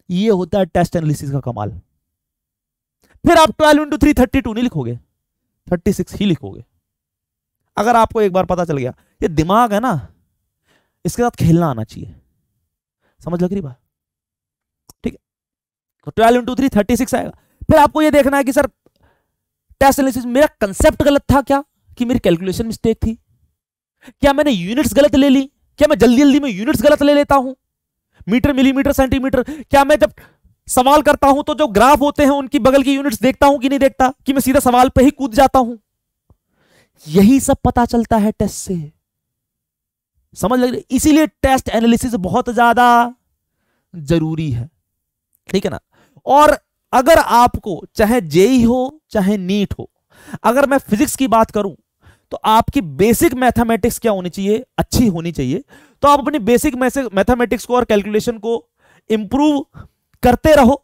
ये होता है टेस्ट एनालिसिस का कमाल। फिर आप 12 into 3 32 नहीं लिखोगे, 36 ही लिखोगे। अगर आपको एक बार पता चल गया, ये दिमाग है ना, इसके साथ खेलना आना चाहिए। समझ लग रही बात? ठीक है, तो 12 into 3 36 आएगा। फिर आपको ये देखना है कि सर टेस्ट एनालिसिस मेरा कंसेप्ट गलत था क्या, कि मेरी कैलकुलेशन मिस्टेक थी, क्या मैंने यूनिट्स गलत ले ली, क्या मैं जल्दी जल्दी में यूनिट्स गलत ले लेता हूं, मीटर मिलीमीटर सेंटीमीटर, क्या मैं जब सवाल करता हूं तो जो ग्राफ होते हैं उनकी बगल की यूनिट्स देखता हूं कि नहीं देखता, कि मैं सीधा सवाल पे ही कूद जाता हूं। यही सब पता चलता है टेस्ट से। समझ लग रही? इसीलिए टेस्ट एनालिसिस बहुत ज्यादा जरूरी है, ठीक है ना। और अगर आपको चाहे जेई हो चाहे नीट हो, अगर मैं फिजिक्स की बात करूं तो आपकी बेसिक मैथमेटिक्स क्या होनी चाहिए, अच्छी होनी चाहिए। तो आप अपनी बेसिक मैथमेटिक्स को और कैलकुलेशन को इंप्रूव करते रहो,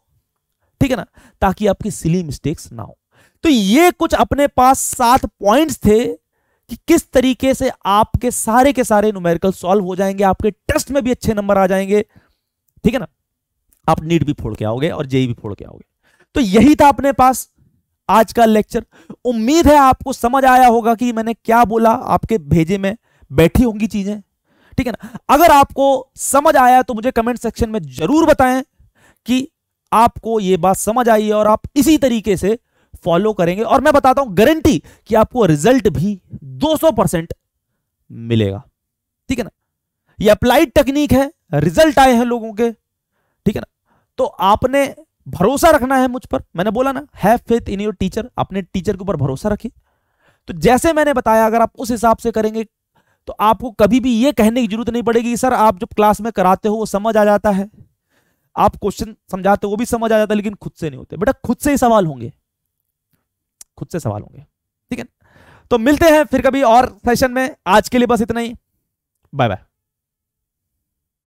ठीक है ना, ताकि आपकी सिली मिस्टेक्स ना हो। तो ये कुछ अपने पास 7 पॉइंट्स थे कि किस तरीके से आपके के सारे न्यूमेरिकल सॉल्व हो जाएंगे, आपके टेस्ट में भी अच्छे नंबर आ जाएंगे, ठीक है ना। आप नीट भी फोड़ के आओगे और जेई भी फोड़ के आओगे। तो यही था अपने पास आज का लेक्चर। उम्मीद है आपको समझ आया होगा कि मैंने क्या बोला, आपके भेजे में बैठी होंगी चीजें, ठीक है ना। अगर आपको समझ आया तो मुझे कमेंट सेक्शन में जरूर बताएं कि आपको यह बात समझ आई है और आप इसी तरीके से फॉलो करेंगे। और मैं बताता हूं गारंटी कि आपको रिजल्ट भी 200% मिलेगा, ठीक है ना। यह अप्लाइड टेक्निक है, रिजल्ट आए हैं लोगों के, ठीक है ना। तो आपने भरोसा रखना है मुझ पर। मैंने बोला ना, have faith in your teacher, अपने टीचर के ऊपर भरोसा रखिए। तो जैसे मैंने बताया अगर आप उस हिसाब से करेंगे तो आपको कभी भी यह कहने की जरूरत नहीं पड़ेगी सर आप जब क्लास में कराते हो वो समझ आ जाता है, आप क्वेश्चन समझाते हो वो भी समझ आ जाता है, लेकिन खुद से नहीं होते। बेटा खुद से ही सवाल होंगे, खुद से सवाल होंगे, ठीक है। तो मिलते हैं फिर कभी और सेशन में। आज के लिए बस इतना ही, बाय बाय।